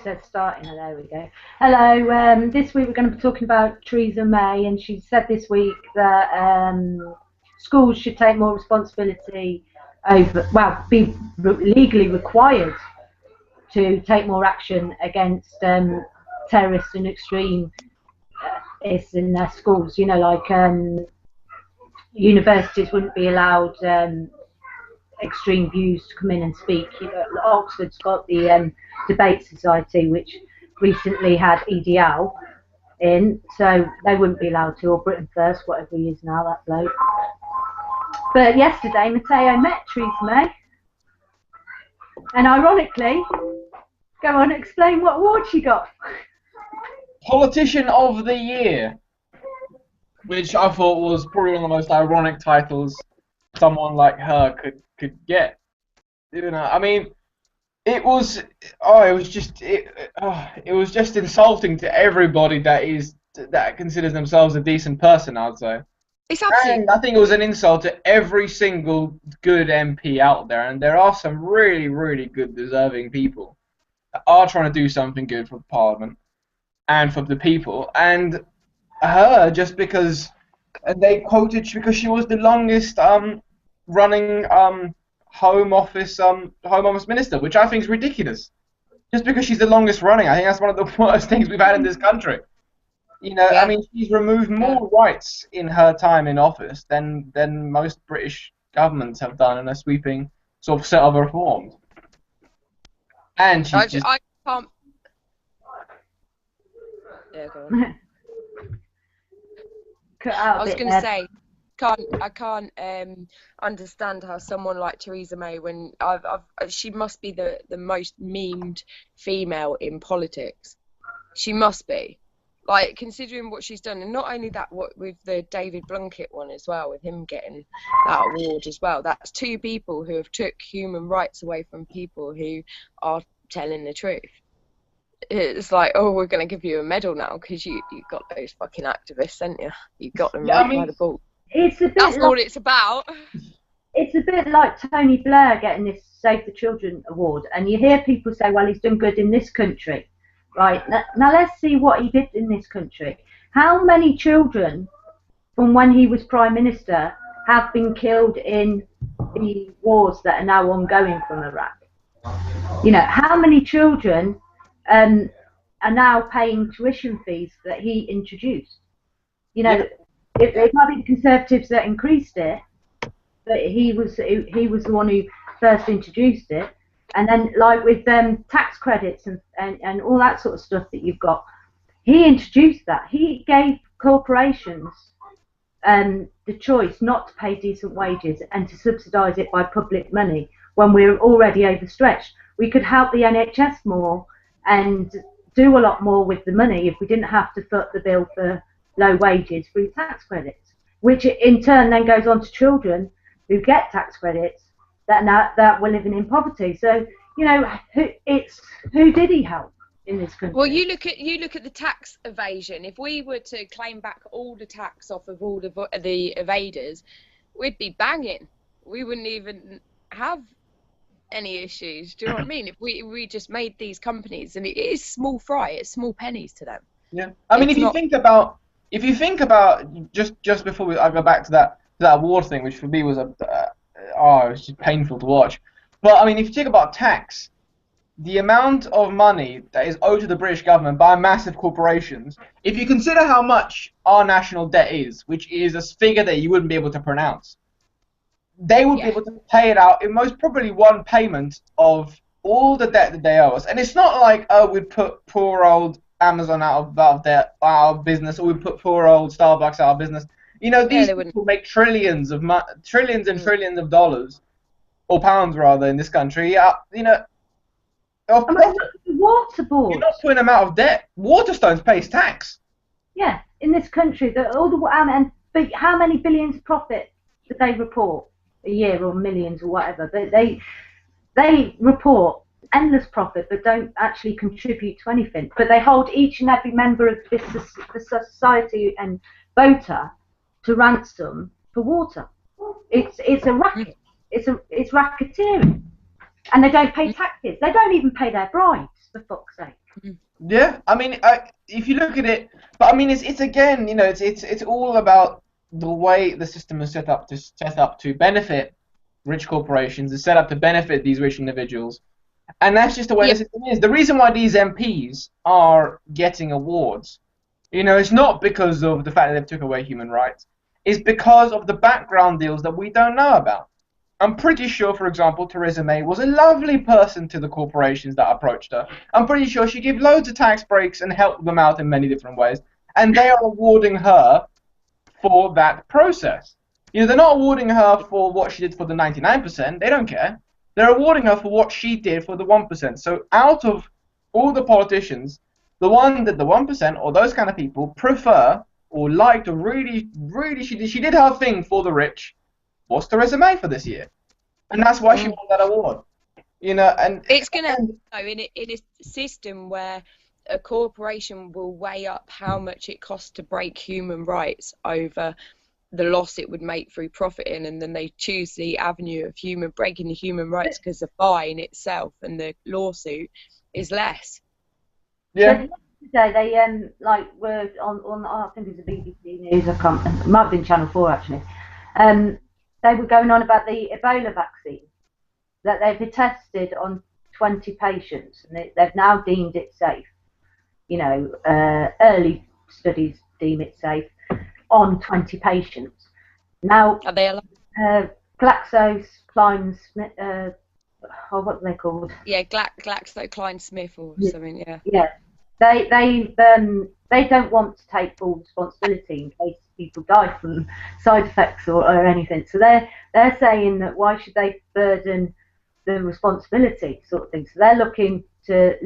said starting. Oh, there we go. Hello. This week we're going to be talking about Theresa May, and she said this week that schools should take more responsibility over, well, be legally required to take more action against terrorists and extremists in their schools. You know, like universities wouldn't be allowed extreme views to come in and speak. You know, Oxford's got the debate society, which recently had EDL in, so they wouldn't be allowed to, or Britain First, whatever he is now, that bloke. But yesterday, Matteo met Theresa May, and ironically, go on, explain what award she got. Politician of the Year, which I thought was probably one of the most ironic titles someone like her could get. You know, I mean, it was just insulting to everybody that considers themselves a decent person, I'd say. It's absolutely. And I think it was an insult to every single good MP out there, and there are some really, really good, deserving people that are trying to do something good for Parliament and for the people. And her, just because, and they quoted because she was the longest running Home Office Minister, which I think is ridiculous. Just because she's the longest running, I think that's one of the worst things we've had in this country. You know, I mean, she's removed more rights in her time in office than most British governments have done in a sweeping sort of set of reforms. And she's I can't. Yeah, go on. I was going to say, I can't understand how someone like Theresa May, when she must be the most memed female in politics. She must be. Like, considering what she's done, and not only that, what with the David Blunkett one as well, with him getting that award as well. That's two people who have took human rights away from people who are telling the truth. It's like, oh, we're going to give you a medal now because you got those fucking activists, didn't you? You got them right by the ball. That's what it's about. It's a bit like Tony Blair getting this Save the Children award, and you hear people say, well, he's done good in this country. Right, now let's see what he did in this country. How many children from when he was Prime Minister have been killed in the wars that are now ongoing from Iraq? You know, how many children are now paying tuition fees that he introduced? You know, it might be the Conservatives that increased it, but he was the one who first introduced it. And then, like with tax credits and all that sort of stuff that you've got, he introduced that. He gave corporations the choice not to pay decent wages and to subsidise it by public money when we're already overstretched. We could help the NHS more and do a lot more with the money if we didn't have to foot the bill for low wages through tax credits, which in turn then goes on to children who get tax credits that were living in poverty. So, you know, who did he help in this country? Well, you look at the tax evasion. If we were to claim back all the tax off of all the evaders, we'd be banging. We wouldn't even have any issues. Do you know what I mean? If we just made these companies, and it is small fry, it's small pennies to them. Yeah, I mean, if you think about just before I go back to that award thing, which for me was it was just painful to watch. But I mean, if you think about tax, the amount of money that is owed to the British government by massive corporations, if you consider how much our national debt is, which is a figure that you wouldn't be able to pronounce, they would be able to pay it out in most probably one payment of all the debt that they owe us. And it's not like, oh, we'd put poor old Amazon out of business, or we'd put poor old Starbucks out of business. You know, these people make trillions and trillions of dollars, or pounds rather, in this country. You know, of profit. Water board. You're not putting them out of debt. Waterstones pays tax. Yeah, in this country, but how many billions of profit do they report a year, or millions, or whatever? But they report endless profit, but don't actually contribute to anything. But they hold each and every member of the society and voter to ransom for water. It's a racket. It's racketeering. And they don't pay taxes. They don't even pay their bribes, for fuck's sake. Yeah, I mean, if you look at it, but I mean, it's again, you know, it's all about the way the system is set up to benefit rich corporations. It's set up to benefit these rich individuals, and that's just the way the system is. The reason why these MPs are getting awards, you know, it's not because of the fact that they took away human rights. It's because of the background deals that we don't know about. I'm pretty sure, for example, Theresa May was a lovely person to the corporations that approached her. I'm pretty sure she gave loads of tax breaks and helped them out in many different ways. And they are awarding her for that process. You know, they're not awarding her for what she did for the 99%. They don't care. They're awarding her for what she did for the 1%. So out of all the politicians, the one that the 1% or those kind of people prefer or liked or really, she did her thing for the rich, was Theresa May for this year, and that's why she won that award. You know, and it's gonna in a system where a corporation will weigh up how much it costs to break human rights over the loss it would make through profiting, and then they choose the avenue of breaking the human rights because the fine itself and the lawsuit is less. Yeah. Today they were on I think it was the BBC News. It might have been Channel 4 actually. They were going on about the Ebola vaccine that they've tested on 20 patients, and they've now deemed it safe. You know, early studies deem it safe on 20 patients. Now, are they allowed? GlaxoSmithKline, what are they called? Yeah, GlaxoSmithKline or something. Yeah. Yeah. They don't want to take full responsibility in case people die from side effects or anything. So they're saying that why should they burden the responsibility sort of thing. So they're looking to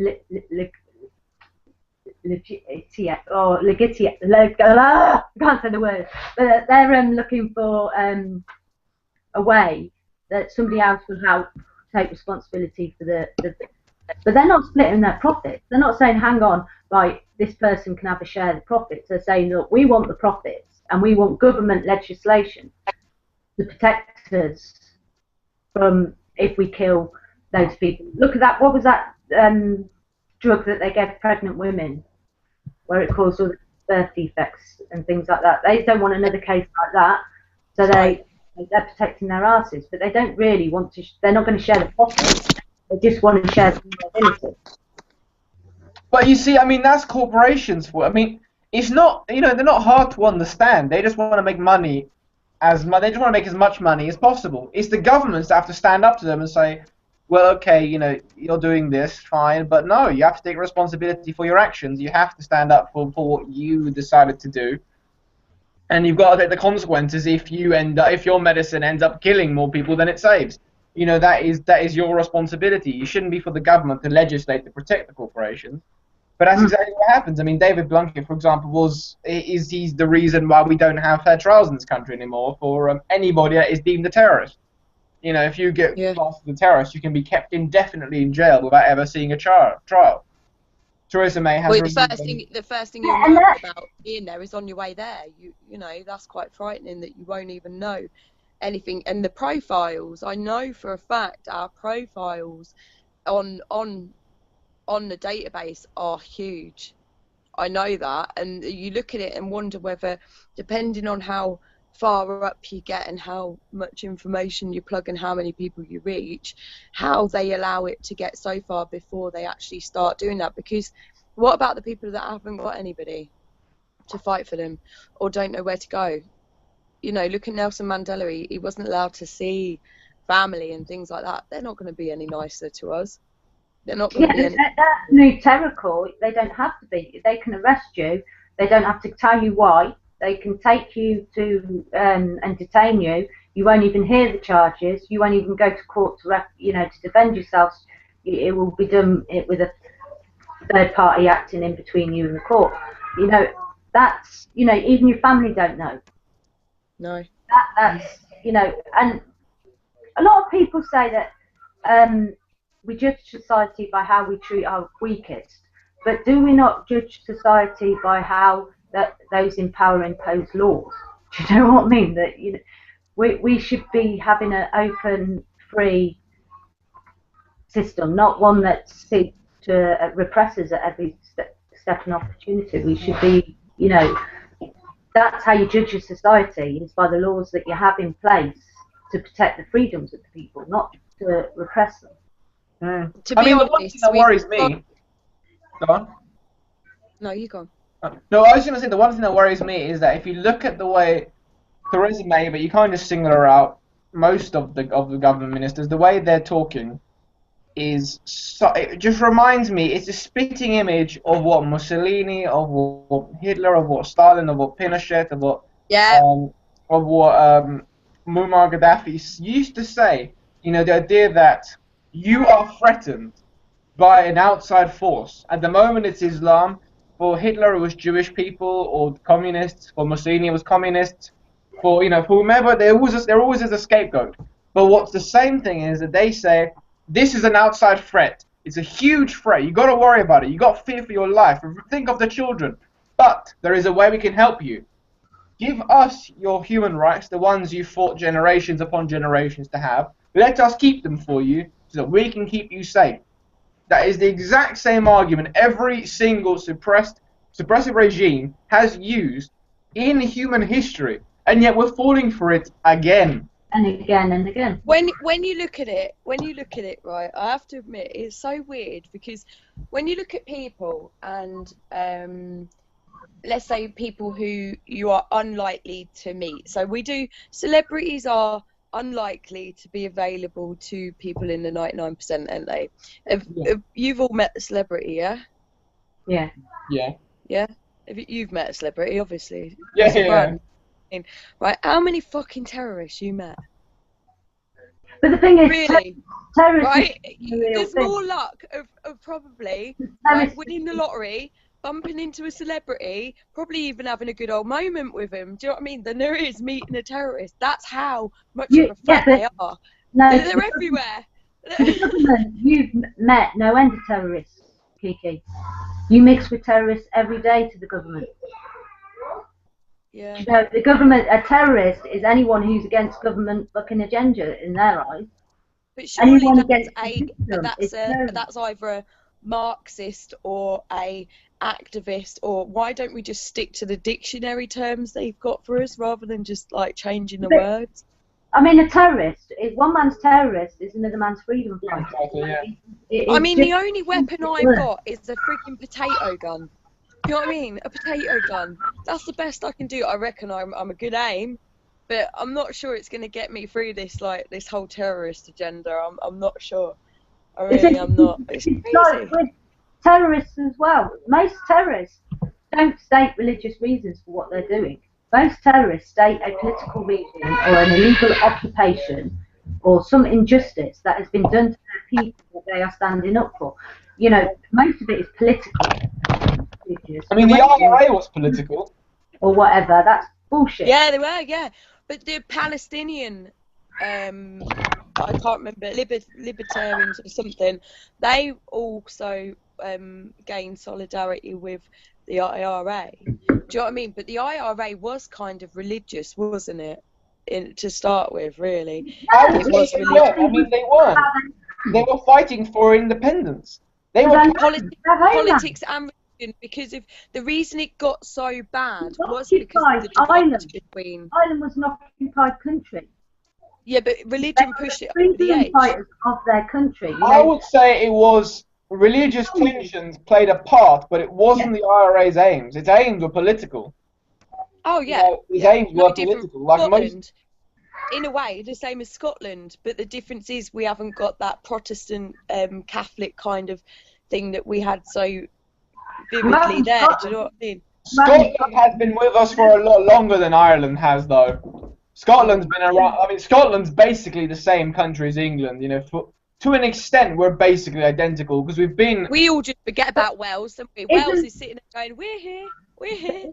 I can't say the word. But they're looking for a way that somebody else will help take responsibility for the but they're not splitting their profits. They're not saying, hang on, right, this person can have a share of the profits. They're saying, look, we want the profits and we want government legislation to protect us from if we kill those people. Look at that. What was that drug that they gave pregnant women where it caused all the birth defects and things like that? They don't want another case like that. So they're protecting their asses, but they don't really want to. They're not going to share the profits. They just want to share the liability. But you see, I mean, that's corporations for. I mean, it's not. You know, they're not hard to understand. They just want to make money They just want to make as much money as possible. It's the governments that have to stand up to them and say, well, okay, you know, you're doing this, fine, but no, you have to take responsibility for your actions. You have to stand up for what you decided to do, and you've got to take the consequences if your medicine ends up killing more people than it saves. You know, that is your responsibility. You shouldn't be for the government to legislate to protect the corporations. But that's exactly what happens. I mean, David Blunkett, for example, he's the reason why we don't have fair trials in this country anymore for anybody that is deemed a terrorist. You know, if you get classed as a terrorist, you can be kept indefinitely in jail without ever seeing a trial. Theresa May has. Well, the first thing you'll know about being there is on your way there. You know, that's quite frightening that you won't even know anything. And the profiles, I know for a fact, our profiles on the database are huge. I know that, and you look at it and wonder whether, depending on how far up you get and how much information you plug and how many people you reach, how they allow it to get so far before they actually start doing that. Because what about the people that haven't got anybody to fight for them or don't know where to go? You know, look at Nelson Mandela. He wasn't allowed to see family and things like that. They're not going to be any nicer to us. They're not going to be any... That new terror court, they don't have to be. They can arrest you. They don't have to tell you why. They can take you to and detain you. You won't even hear the charges. You won't even go to court to defend yourself. It will be done with a third party acting in between you and the court. You know, that's, you know, even your family don't know. No. That's, you know, and a lot of people say that we judge society by how we treat our weakest, but do we not judge society by how those in power impose laws? Do you know what I mean? That, you know, we should be having an open, free system, not one that seeks to repress us at every step and opportunity. We should be, you know, that's how you judge a society, is by the laws that you have in place to protect the freedoms of the people, not to repress them. To be honest, the one thing that worries me. Go on. No, you go on. No, I was going to say the one thing that worries me is that if you look at the way Theresa May, but you can't just single her out, most of the government ministers, the way they're talking is it just reminds me, it's a spitting image of what Mussolini, of what Hitler, of what Stalin, of what Pinochet, of what Muammar Gaddafi used to say. You know, the idea that you are threatened by an outside force. At the moment, it's Islam. For Hitler, it was Jewish people or communists. For Mussolini, it was communists. For whomever, there always is a scapegoat. But what's the same thing is that they say this is an outside threat. It's a huge threat. You got to worry about it. You got fear for your life. Think of the children. But there is a way we can help you. Give us your human rights, the ones you fought generations upon generations to have. Let us keep them for you so that we can keep you safe. That is the exact same argument every single suppressive regime has used in human history, and yet we're falling for it again. And again and again. When you look at it, right, I have to admit it's so weird, because when you look at people and let's say people who you are unlikely to meet. So celebrities are unlikely to be available to people in the 99%, aren't they? You've all met a celebrity, yeah? Yeah. Yeah. Yeah? You've met a celebrity, obviously. Yeah. Right, how many fucking terrorists you met? But the thing is, really? Terrorists, right? There's more luck of probably winning the lottery, bumping into a celebrity, probably even having a good old moment with him. Do you know what I mean? Than there is meeting a terrorist. That's how much of a threat they are. No, they're everywhere. The government, you've met no end of terrorists, Kiki. You mix with terrorists every day to the government. Yeah. You know, the government, a terrorist is anyone who's against government fucking agenda in their eyes. But surely anyone that's either a Marxist or a activist, or why don't we just stick to the dictionary terms they've got for us rather than just like changing the words? I mean, a terrorist is one man's terrorist is another man's freedom fighter. Yeah. I mean, the only weapon I've got is a freaking potato gun. You know what I mean? A potato gun. That's the best I can do. I reckon I'm a good aim, but I'm not sure it's going to get me through this whole terrorist agenda. I'm not sure. I'm not. It's crazy. Like with terrorists as well. Most terrorists don't state religious reasons for what they're doing. Most terrorists state a political reason or an illegal occupation or some injustice that has been done to the people that they are standing up for. You know, most of it is political. I mean, the IRA was political. Or whatever. That's bullshit. Yeah, they were, yeah. But the Palestinian, I can't remember, libertarians or something, they also gained solidarity with the IRA. Do you know what I mean? But the IRA was kind of religious, wasn't it? To start with, really. I mean, they weren't. They were fighting for independence. They were politics and religion, because of the reason it got so bad was because of the divide between. Ireland was an occupied country. Yeah, but religion pushed it over the edge. Fighters of their country. I would say it was religious tensions played a part, but it wasn't the IRA's aims. Its aims were political. Oh yeah, its aims were political. Like most. In a way, the same as Scotland, but the difference is we haven't got that Protestant Catholic kind of thing that we had so vividly there. Do you know what I mean? Scotland has been with us for a lot longer than Ireland has, though. Scotland's been around. I mean, Scotland's basically the same country as England. You know, to an extent, we're basically identical because we've been. We all just forget about Wales, don't we? Wales is sitting there going, "We're here, we're here.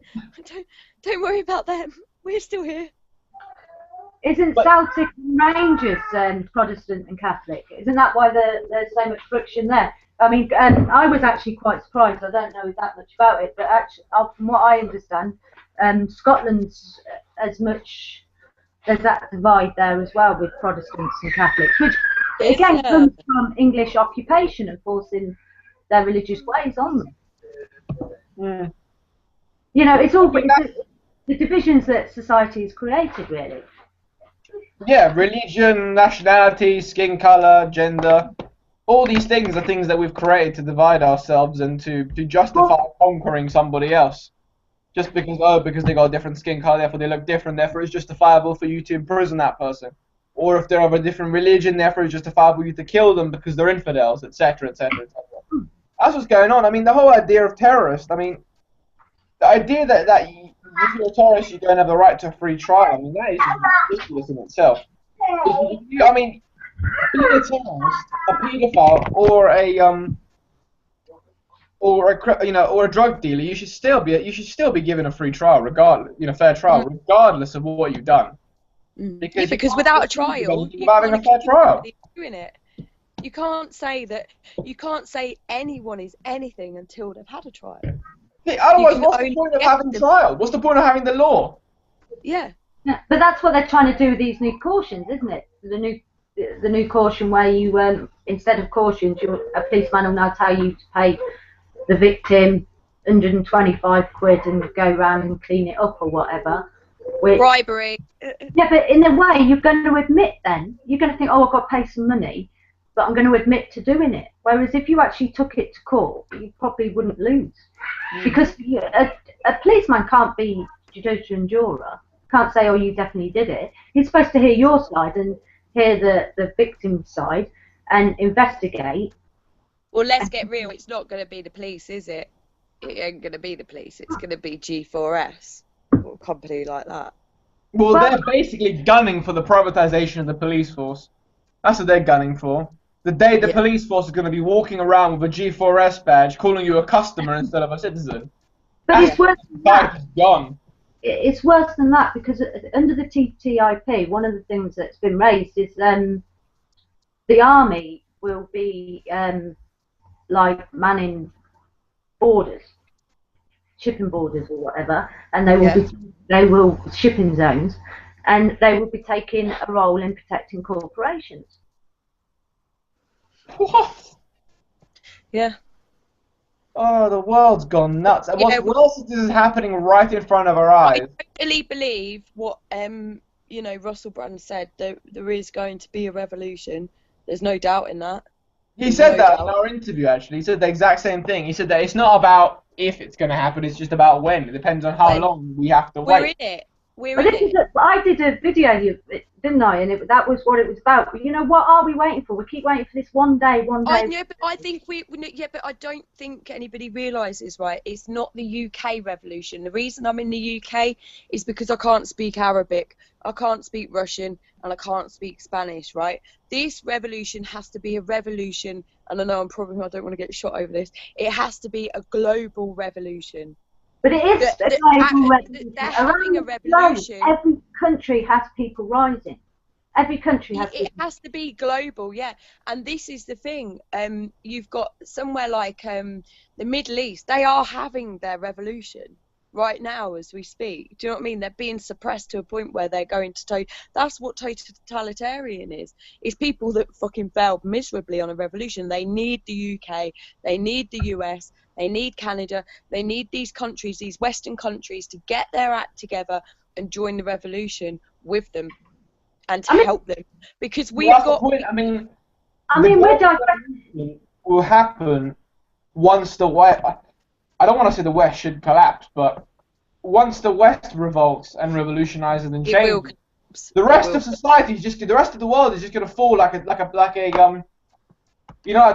Don't worry about them. We're still here." Isn't Celtic and Rangers Protestant and Catholic? Isn't that why there's so much friction there? I mean, I was actually quite surprised. I don't know that much about it, but actually, from what I understand, Scotland's as much. There's that divide there as well with Protestants and Catholics, which It again comes from English occupation and forcing their religious ways on them. Mm. You know, it's all the divisions that society has created, really. Yeah, religion, nationality, skin color, gender. All these things are things that we've created to divide ourselves and to justify conquering somebody else. Just because they got a different skin color, therefore they look different, therefore it's justifiable for you to imprison that person. Or if they're of a different religion, therefore it's justifiable for you to kill them because they're infidels, etc., etc., etc. That's what's going on. I mean, the whole idea of terrorist, I mean, the idea that if you're a terrorist, you don't have the right to a free trial, I mean, that is just ridiculous in itself. I mean, being a terrorist, a paedophile, or a drug dealer, you should still be given a free trial, fair trial, regardless of what you've done. Because without a trial, without having a fair trial, doing it. You can't say anyone is anything until they've had a trial. Yeah, otherwise, what's the point of having a trial? What's the point of having the law? Yeah. Yeah, but that's what they're trying to do with these new cautions, isn't it? The new caution where you instead of cautions, a policeman will now tell you to pay the victim 125 quid and go round and clean it up or whatever. Bribery. Yeah, but in a way, you're going to admit then. You're going to think, oh, I've got to pay some money, but I'm going to admit to doing it. Whereas if you actually took it to court, you probably wouldn't lose. Because a policeman can't be judicial and juror. Can't say, oh, you definitely did it. He's supposed to hear your side and hear the victim's side and investigate. Well, let's get real. It's not going to be the police, is it? It ain't going to be the police. It's going to be G4S or a company like that. Well, they're basically gunning for the privatization of the police force. That's what they're gunning for. The day the police force is going to be walking around with a G4S badge, calling you a customer instead of a citizen. But it's worse than that. Gone. It's worse than that because under the TTIP, one of the things that's been raised is the army will be like manning borders, shipping borders or whatever, and they will shipping zones, and they will be taking a role in protecting corporations. What? Yeah. Oh, the world's gone nuts. And what's worse is this is happening right in front of our eyes. I totally believe what Russell Brand said. There is going to be a revolution. There's no doubt in that. He said that in our interview, actually. He said the exact same thing. He said that it's not about if it's going to happen, it's just about when. It depends on how long we have to wait. We're in it. I did a video, didn't I? And that was what it was about. But you know, what are we waiting for? We keep waiting for this one day. But I think but I don't think anybody realises, right? It's not the UK revolution. The reason I'm in the UK is because I can't speak Arabic, I can't speak Russian, and I can't speak Spanish, right? This revolution has to be a revolution, and I know I don't want to get shot over this. It has to be a global revolution. But it is a global revolution. They're having a revolution. Every country has people rising. Every country has. It has to be global, yeah. And this is the thing. You've got somewhere like the Middle East. They are having their revolution right now as we speak. Do you know what I mean? They're being suppressed to a point where they're going to. That's what totalitarian is. It's people that fucking failed miserably on a revolution. They need the UK. They need the US. They need Canada. They need these countries, these Western countries, to get their act together and join the revolution with them and to help them. Because we've got. The point. We're digressing. Will happen once the West. I don't want to say the West should collapse, but once the West revolts and revolutionizes and changes, the rest of society the rest of the world is just going to fall like a like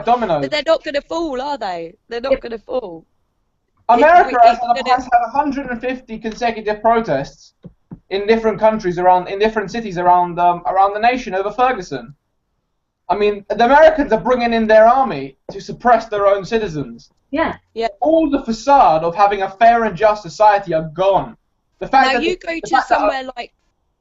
dominoes. But they're not going to fall, are they? They're not going to fall. America has had 150 consecutive protests in different countries in different cities around the nation over Ferguson. I mean, the Americans are bringing in their army to suppress their own citizens. Yeah. All the facade of having a fair and just society are gone. The fact now you go to somewhere like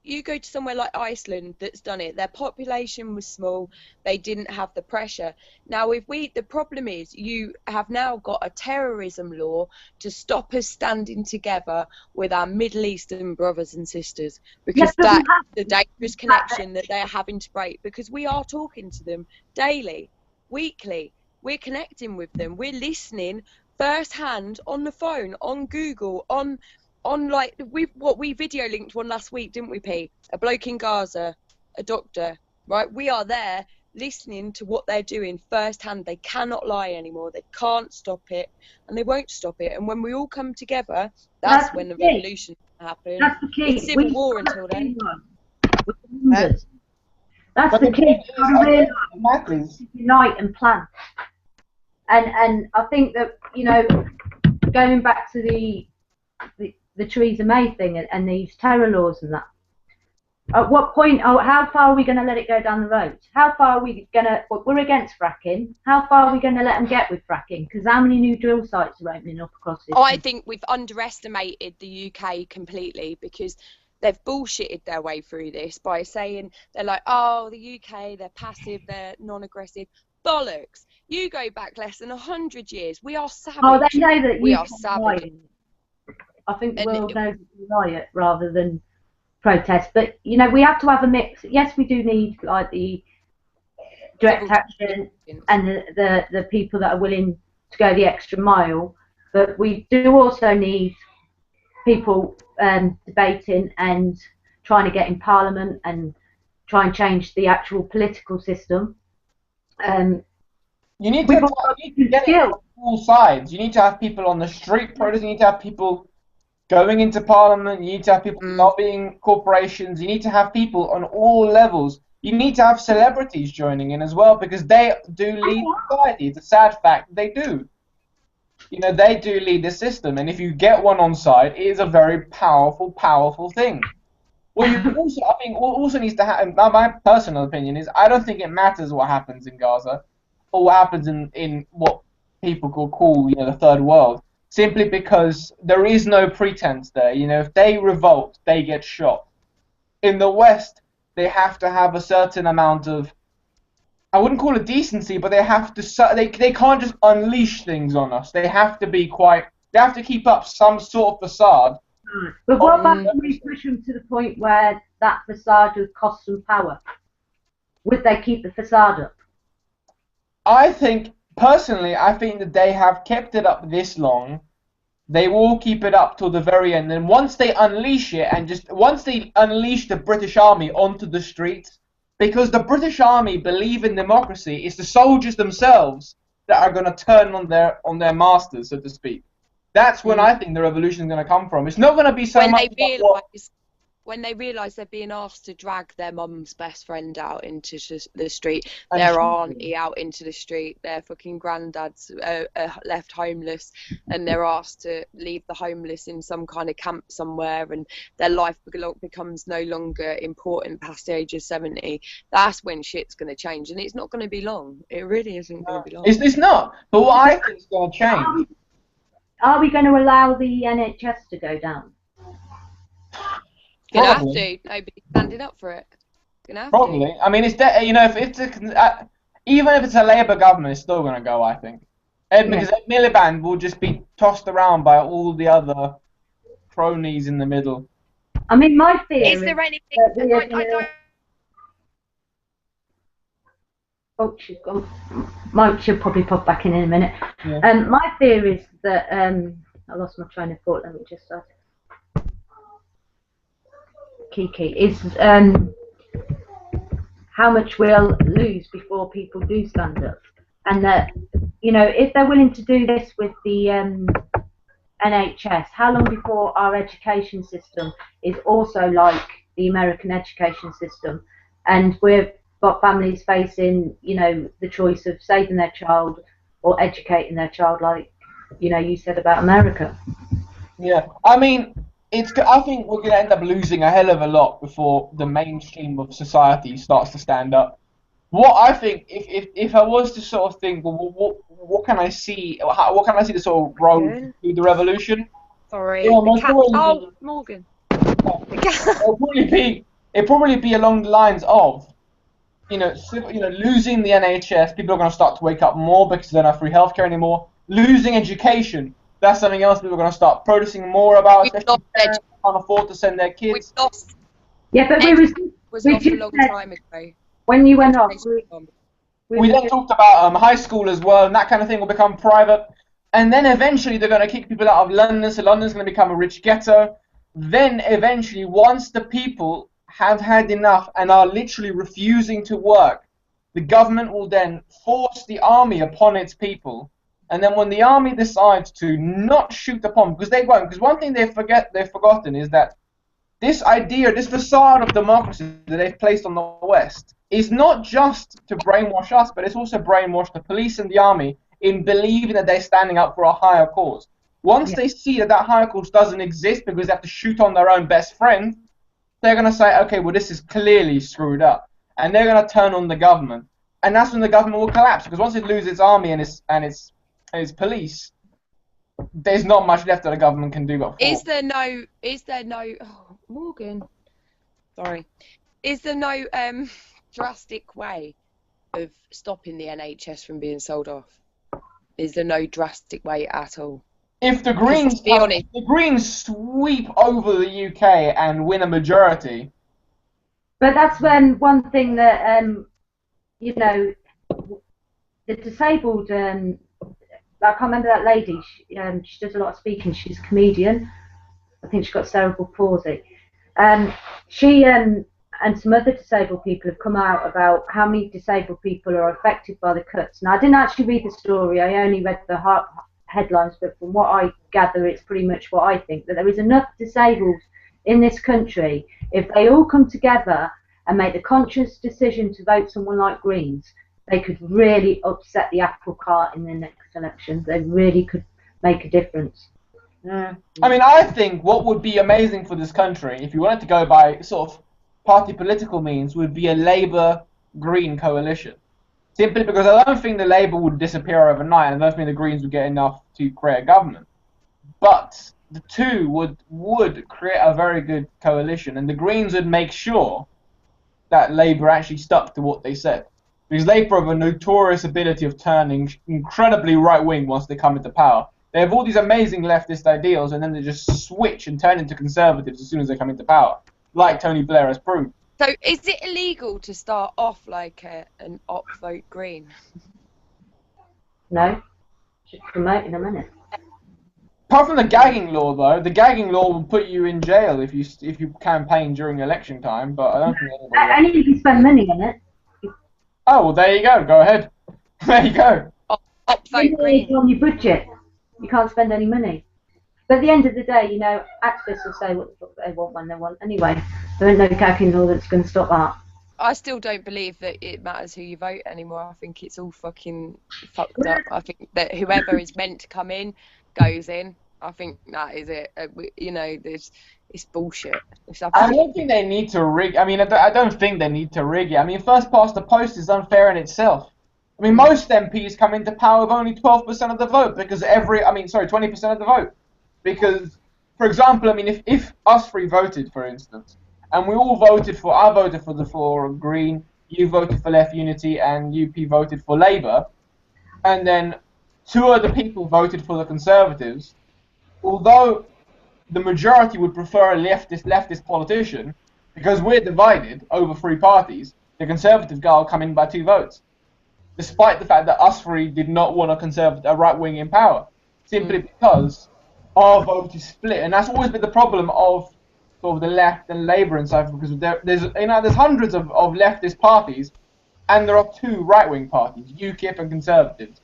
you go to somewhere like Iceland that's done it. Their population was small. They didn't have the pressure. Now, the problem is you have now got a terrorism law to stop us standing together with our Middle Eastern brothers and sisters, because that's the dangerous connection that they're having to break, because we are talking to them daily, weekly. We're connecting with them. We're listening firsthand on the phone, on Google, on like we video linked one last week, didn't we, P? A bloke in Gaza, a doctor, right? We are there listening to what they're doing firsthand. They cannot lie anymore. They can't stop it, and they won't stop it. And when we all come together, that's when the revolution happens. That's the key. It's civil war until then. That's the key. To unite and plan. And I think that, you know, going back to the Theresa May thing and these terror laws and that, at what point, how far are we going to let it go down the road? How far are we going to, we're against fracking, how far are we going to let them get with fracking? Because how many new drill sites are opening up across this country? I think we've underestimated the UK completely, because they've bullshitted their way through this by saying, they're like, oh, the UK, they're passive, they're non-aggressive. Bollocks. You go back less than 100 years. We are savage. Oh, they know that we are savage. I think the world knows it's a riot rather than protest. But, you know, we have to have a mix. Yes, we do need, like, the direct action and the people that are willing to go the extra mile. But we do also need people debating and trying to get in Parliament and try and change the actual political system. You need to get it on all sides. You need to have people on the street protesting. You need to have people going into Parliament. You need to have people lobbying corporations. You need to have people on all levels. You need to have celebrities joining in as well, because they do lead society. It's a sad fact they do. You know, they do lead the system, and if you get one on side, it is a very powerful, powerful thing. Well, you also, I think, what also needs to happen. My personal opinion is, I don't think it matters what happens in Gaza, or what happens in what people could call, you know, the third world, simply because there is no pretense there. You know, if they revolt, they get shot. In the West, they have to have a certain amount of, I wouldn't call it decency, but they have to. They can't just unleash things on us. They have to be quite. They have to keep up some sort of facade. But what about when we push them to the point where that facade would cost them power? Would they keep the facade up? I think, personally, I think that they have kept it up this long. They will keep it up till the very end. And once they unleash it, and once they unleash the British Army onto the streets, because the British Army believe in democracy, it's the soldiers themselves that are going to turn on their masters, so to speak. That's when I think the revolution is going to come from. It's not going to be so much when they realise they're being asked to drag their mum's best friend out into the street, their auntie out into the street, their fucking granddads left homeless, and they're asked to leave the homeless in some kind of camp somewhere, and their life becomes no longer important past the age of 70. That's when shit's going to change, and it's not going to be long. It really isn't going to be long. It's not. But what I think is going to change. Are we going to allow the NHS to go down? Gonna have to. Nobody's standing up for it. Gonna have Probably. to. I mean, it's you know, if it's even if it's a Labour government, it's still gonna go, I think. Because Ed Miliband will just be tossed around by all the other cronies in the middle. I mean, my fear is there anything? Oh, she's gone. She'll probably pop back in a minute. Yeah. My fear is that I lost my train of thought. Let me just Kiki is how much we'll lose before people do stand up, and that, you know, if they're willing to do this with the NHS, how long before our education system is also like the American education system, and we've got families facing, you know, the choice of saving their child or educating their child, like, you know, you said about America. Yeah, I mean, I think we're going to end up losing a hell of a lot before the mainstream of society starts to stand up. What I think, if I was to sort of think, well, what can I see? What can I see the sort of road through the revolution? Sorry. Yeah, Morgan. It'll probably be it'd probably be along the lines of, losing the NHS, people are going to start to wake up more because they don't have free healthcare anymore. Losing education, that's something else people are going to start protesting more about, especially if parents can't afford to send their kids. Yeah, but was off a long time ago. When you went off, we then talked about high school as well, and that kind of thing will become private. And then eventually they're going to kick people out of London, so London's going to become a rich ghetto. Then eventually, once the people have had enough and are literally refusing to work, the government will then force the army upon its people. And then when the army decides to not shoot upon, because they won't, because one thing they've forgotten is that this idea, this facade of democracy that they've placed on the West is not just to brainwash us, but it's also brainwash the police and the army in believing that they're standing up for a higher cause. Once they see that that higher cause doesn't exist because they have to shoot on their own best friend, they're going to say, okay, well, this is clearly screwed up. And they're going to turn on the government. And that's when the government will collapse, because once it loses its army and its police, there's not much left that the government can do but fall. Is there no Morgan, sorry, is there no drastic way of stopping the NHS from being sold off? Is there no drastic way at all? If the Greens sweep over the UK and win a majority. But that's when one thing that the disabled. I can't remember that lady. She does a lot of speaking. She's a comedian. I think she's got cerebral palsy. She and some other disabled people have come out about how many disabled people are affected by the cuts. Now, I didn't actually read the story. I only read the headlines, but from what I gather, it's pretty much what I think, that there is enough disabled in this country. If they all come together and make the conscious decision to vote someone like Greens, they could really upset the apple cart in the next elections. They really could make a difference. I mean, I think what would be amazing for this country, if you wanted to go by sort of party political means, would be a Labour-Green coalition. Simply because I don't think the Labour would disappear overnight, and I don't think the Greens would get enough to create a government. But the two would create a very good coalition, and the Greens would make sure that Labour actually stuck to what they said. Because Labour have a notorious ability of turning incredibly right-wing once they come into power. They have all these amazing leftist ideals, and then they just switch and turn into conservatives as soon as they come into power, like Tony Blair has proved. So is it illegal to start off like an op vote Green? No. Should promote in a minute. Apart from the gagging law, though, the gagging law will put you in jail if you campaign during election time, but I don't think anybody... Only if you spend money on it. Oh, well, there you go. Go ahead. There you go. Op vote Green. On your budget. You can't spend any money. But at the end of the day, activists will say what the fuck they want when they want anyway. There ain't no gagging law that's going to stop that. I still don't believe that it matters who you vote anymore. I think it's all fucking fucked up. I think that whoever is meant to come in goes in. I think that is it. It's bullshit. I don't think they need to rig. I mean, I don't think they need to rig it. I mean, first past the post is unfair in itself. I mean, most MPs come into power with only 12% of the vote because 20% of the vote. Because, for example, I mean, if us three voted, for instance, and we all voted I voted for Green, you voted for Left Unity, and UP voted for Labour, and then two other people voted for the Conservatives, although the majority would prefer a leftist politician, because we're divided over three parties, the Conservative guy will come in by 2 votes, despite the fact that us three did not want a right wing in power, simply because our vote is split, and that's always been the problem of sort of the left and Labour and so forth, because there's hundreds of leftist parties, and there are 2 right wing parties, UKIP and Conservatives,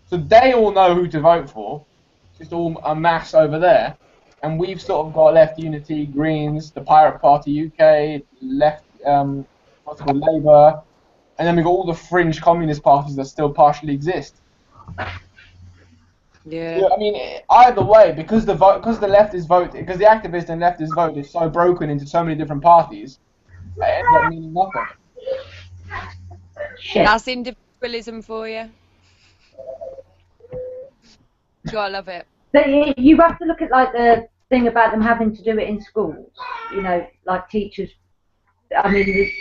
so they all know who to vote for. It's just all a mass over there. And we've sort of got Left Unity, Greens, the Pirate Party UK, Left, what's it called, Labour, and then we've got all the fringe communist parties that still partially exist. Yeah. So, I mean, either way, because the activist and leftist vote is so broken into so many different parties, it ends up meaning nothing. Shit. That's individualism for you. God, I love it. But you have to look at like the thing about them having to do it in schools. Like teachers I mean,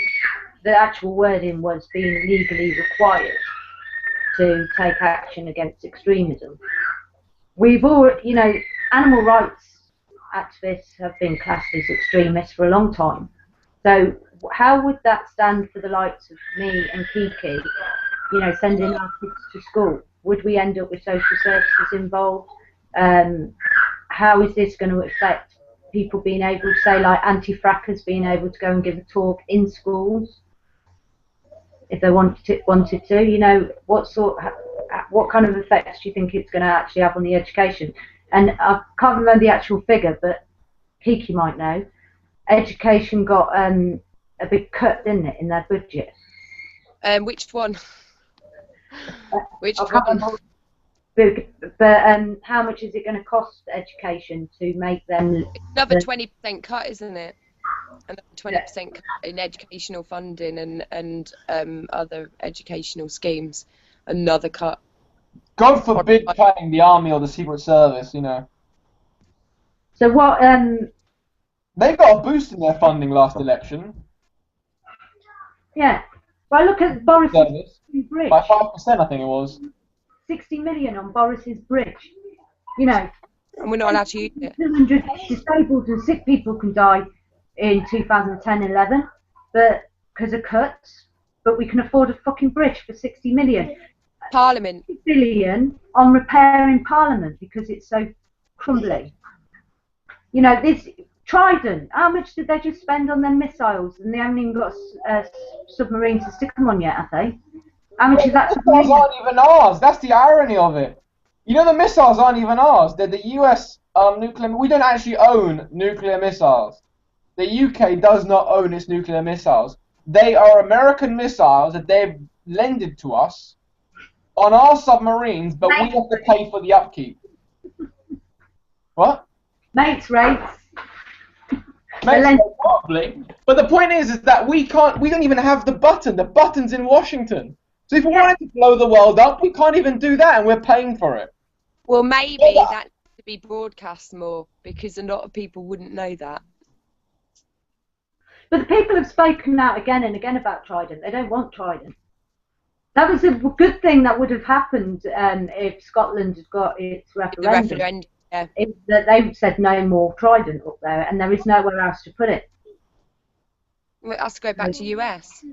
the actual wording was being legally required to take action against extremism. We've already, animal rights activists have been classed as extremists for a long time. So how would that stand for the likes of me and Kiki, sending our kids to school? Would we end up with social services involved? How is this going to affect people being able to say, like anti-frackers being able to go and give a talk in schools if they wanted to? What kind of effects do you think it's going to actually have on the education? And I can't remember the actual figure, but Kiki might know. Education got a big cut, didn't it, in their budget? Which one? Which one? But how much is it going to cost education to make them? Another 20% cut, isn't it? Another 20% cut in educational funding and other educational schemes. Another cut. God forbid cutting the army or the Secret Service, So what? They got a boost in their funding last election. Yeah. Well, look at Boris's bridge. By 5%, I think it was. 60 million on Boris's bridge. And we're not allowed to use it. 200 disabled and sick people can die in 2010-11, but because of cuts. But we can afford a fucking bridge for 60 million. Parliament. 60 billion on repairing Parliament because it's so crumbly. This Trident. How much did they just spend on their missiles? And they haven't even got submarines to stick them on yet, have they? How much is that? The missiles aren't even ours. That's the irony of it. The missiles aren't even ours. They're the US nuclear. We don't actually own nuclear missiles. The UK does not own its nuclear missiles. They are American missiles that they've lended to us on our submarines, but we have to pay for the upkeep. What? Mates rates. Probably. But the point is that we don't even have the button. The button's in Washington. So if we wanted to blow the world up, we can't even do that, and we're paying for it. Well, maybe that needs to be broadcast more, because a lot of people wouldn't know that. But the people have spoken out again and again about Trident. They don't want Trident. That was a good thing that would have happened if Scotland had got its referendum. Yeah. That they said no more Trident up there, and there is nowhere else to put it. We'll have to go back to US.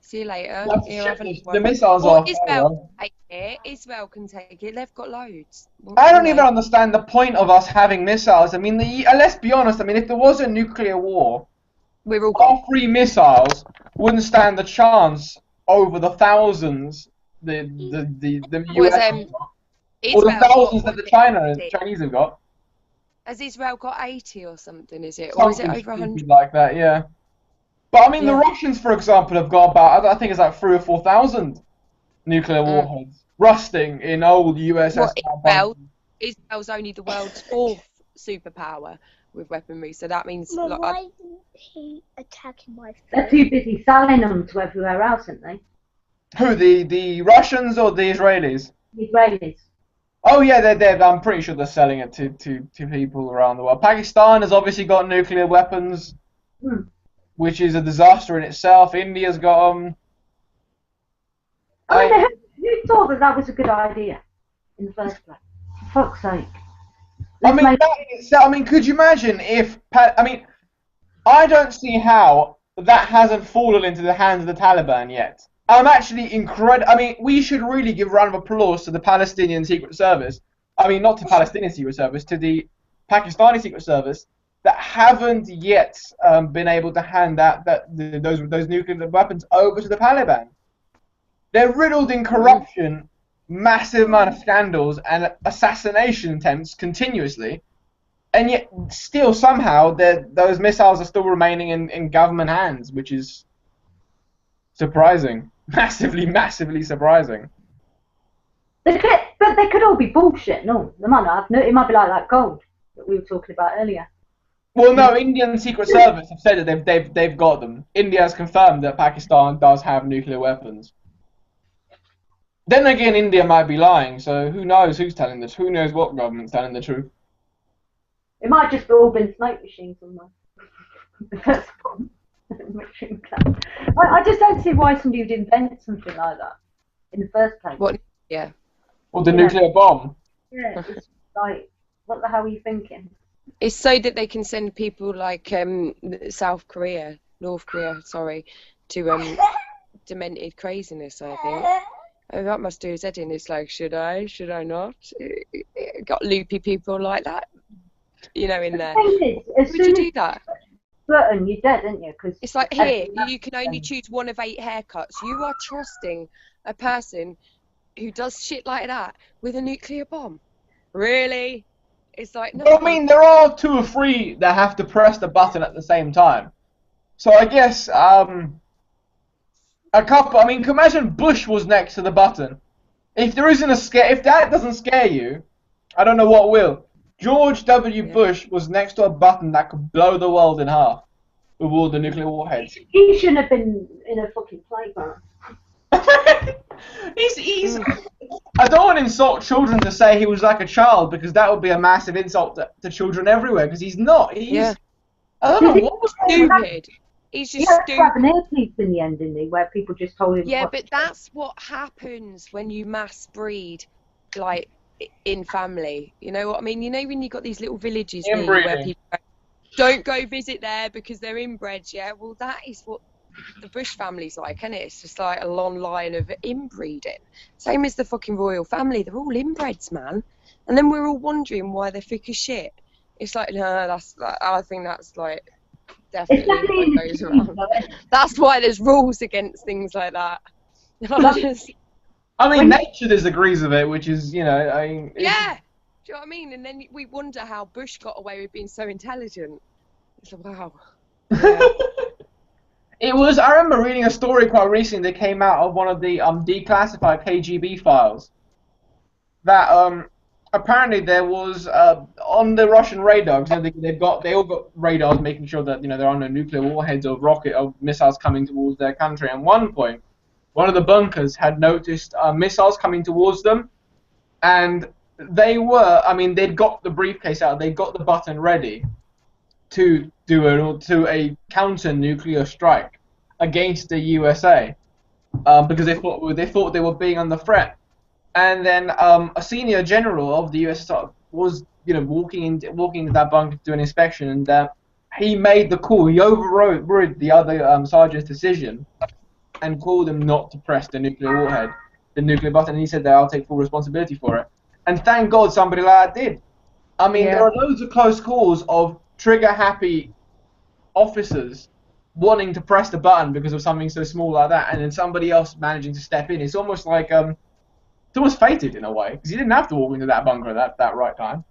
See you later. The missiles are. Israel can take it. They've got loads. I don't even understand the point of us having missiles. I mean, let's be honest. I mean, if there was a nuclear war, our 3 missiles wouldn't stand a chance over the thousands the US or the thousands that the Chinese have got. Has Israel got 80 or something? Is it, something or is it over 100? Like that, yeah. But I mean, the Russians, for example, have got about, I think it's like 3,000 or 4,000 nuclear warheads rusting in old USS. Israel's only the world's 4th superpower with weaponry, so that means. Mom, why isn't he attacking my phone? They're too busy selling them to everywhere else, aren't they? Who, the Russians or the Israelis? The Israelis. Oh yeah, I'm pretty sure they're selling it to people around the world. Pakistan has obviously got nuclear weapons. Which is a disaster in itself. India's got them. I mean, who thought that was a good idea in the first place? For fuck's sake. I mean, could you imagine if... I don't see how that hasn't fallen into the hands of the Taliban yet. I'm actually incredible. I mean, we should really give a round of applause to the Palestinian Secret Service. I mean, not to Palestinian Secret Service, to the Pakistani Secret Service, that haven't yet been able to hand those nuclear weapons over to the Taliban. They're riddled in corruption, massive amount of scandals, and assassination attempts continuously, and yet still somehow those missiles are still remaining in government hands, which is surprising. Massively surprising. But they could all be bullshit, no? They might not have. It might be like that gold that we were talking about earlier. Well, no, Indian Secret Service have said that they've got them. India has confirmed that Pakistan does have nuclear weapons. Then again, India might be lying, so who knows who's telling the truth? Who knows what government's telling the truth? It might just all been smoke machines somewhere. I just don't see why somebody would invent something like that in the first place. What? Yeah. Or the nuclear bomb. Yeah, it's like, what the hell are you thinking? It's so that they can send people like North Korea, sorry, to demented craziness, I think. Oh, that must do his head in. It's like, should I not? Got loopy people like that, in there. Would you do that? Button, you're dead, aren't you? Cause it's like, here, you can only choose one of 8 haircuts. You are trusting a person who does shit like that with a nuclear bomb. Really? It's like, no. I mean, there are 2 or 3 that have to press the button at the same time. So I guess, a couple, I mean, imagine Bush was next to the button. If there isn't a scare, if that doesn't scare you, I don't know what will. George W. Bush was next to a button that could blow the world in half with all the nuclear warheads. He shouldn't have been in a fucking playground. he's I don't want to insult children to say he was like a child, because that would be a massive insult to children everywhere, because he's not. I don't know what was stupid. He's just stupid. He had to have an earpiece in the end, didn't he, where people just told him. Yeah, but that's what happens when you mass breed, like, in family. You know what I mean? You know when you got these little villages where people don't go visit there because they're inbreds, yeah? Well, that is what the Bush family's like, isn't it? It's just like a long line of inbreeding. Same as the fucking royal family. They're all inbreds, man. And then we're all wondering why they're thick as shit. It's like, no, I think that's like definitely what goes around. That's why there's rules against things like that. I mean, nature disagrees with it, which is, I mean... Yeah! Do you know what I mean? And then we wonder how Bush got away with being so intelligent. It's like, wow. Yeah. I remember reading a story quite recently that came out of one of the declassified KGB files. That apparently there was on the Russian radar, because they all got radars making sure that there are no nuclear warheads or rocket or missiles coming towards their country. At one point, one of the bunkers had noticed missiles coming towards them, and they'd got the briefcase out, they'd got the button ready to do a counter-nuclear strike against the USA, because they thought they were being under threat. And then a senior general of the US was walking into that bunker to do an inspection, and he made the call. He overrode the other sergeant's decision and called him not to press the nuclear button. And he said that I'll take full responsibility for it. And thank God somebody like that did. I mean, there are loads of close calls of trigger-happy officers wanting to press the button because of something so small like that, and then somebody else managing to step in. It's almost like it's almost fated in a way, because you didn't have to walk into that bunker at that right time.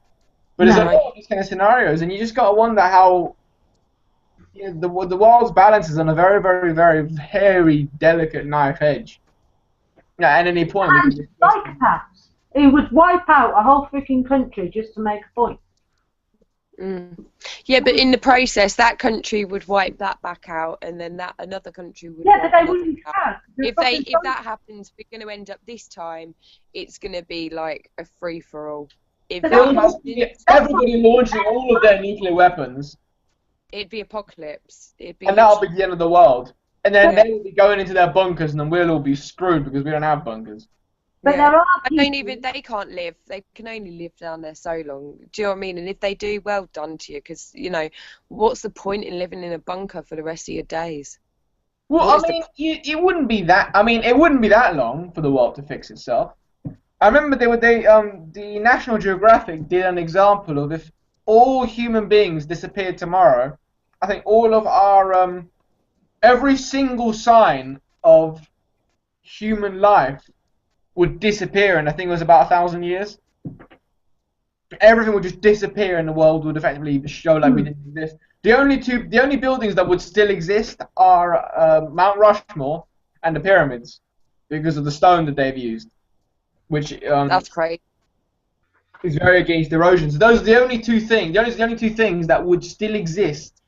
But there's a lot of these kind of scenarios, and you just got to wonder how the world's balance is on a very, very, very, very delicate knife edge. At any point. And psychopaths who would wipe out a whole freaking country just to make a point. Yeah, but in the process, that country would wipe that back out, and then another country would. Yeah, but they wouldn't have. If that happens, we're going to end up this time. It's going to be like a free for all. If everybody launching all of their nuclear weapons, it'd be apocalypse. And that'll be the end of the world. And then they will be going into their bunkers, and then we'll all be screwed because we don't have bunkers. But there are they can't live. They can only live down there so long. Do you know what I mean? And if they do, well done to you, because what's the point in living in a bunker for the rest of your days? Well, I mean, it wouldn't be that. I mean, it wouldn't be that long for the world to fix itself. I remember the National Geographic did an example of if all human beings disappeared tomorrow. I think all of our every single sign of human life would disappear, and I think it was about 1,000 years. Everything would just disappear, and the world would effectively show like we didn't exist. The only buildings that would still exist are Mount Rushmore and the pyramids, because of the stone that they've used, which that's crazy. Is very against erosion. So those are the only two things. The only two things that would still exist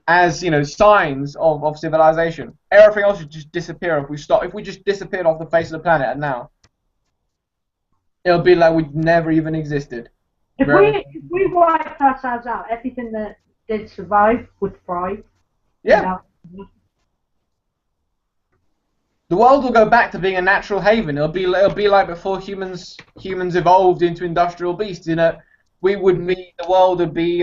as signs of civilization. Everything else would just disappear if we stop. If we just disappeared off the face of the planet now, it'll be like we'd never even existed. If we wiped ourselves out, everything that did survive would thrive. Yeah. The world will go back to being a natural haven. It'll be like before humans evolved into industrial beasts. You know, we would be the world would be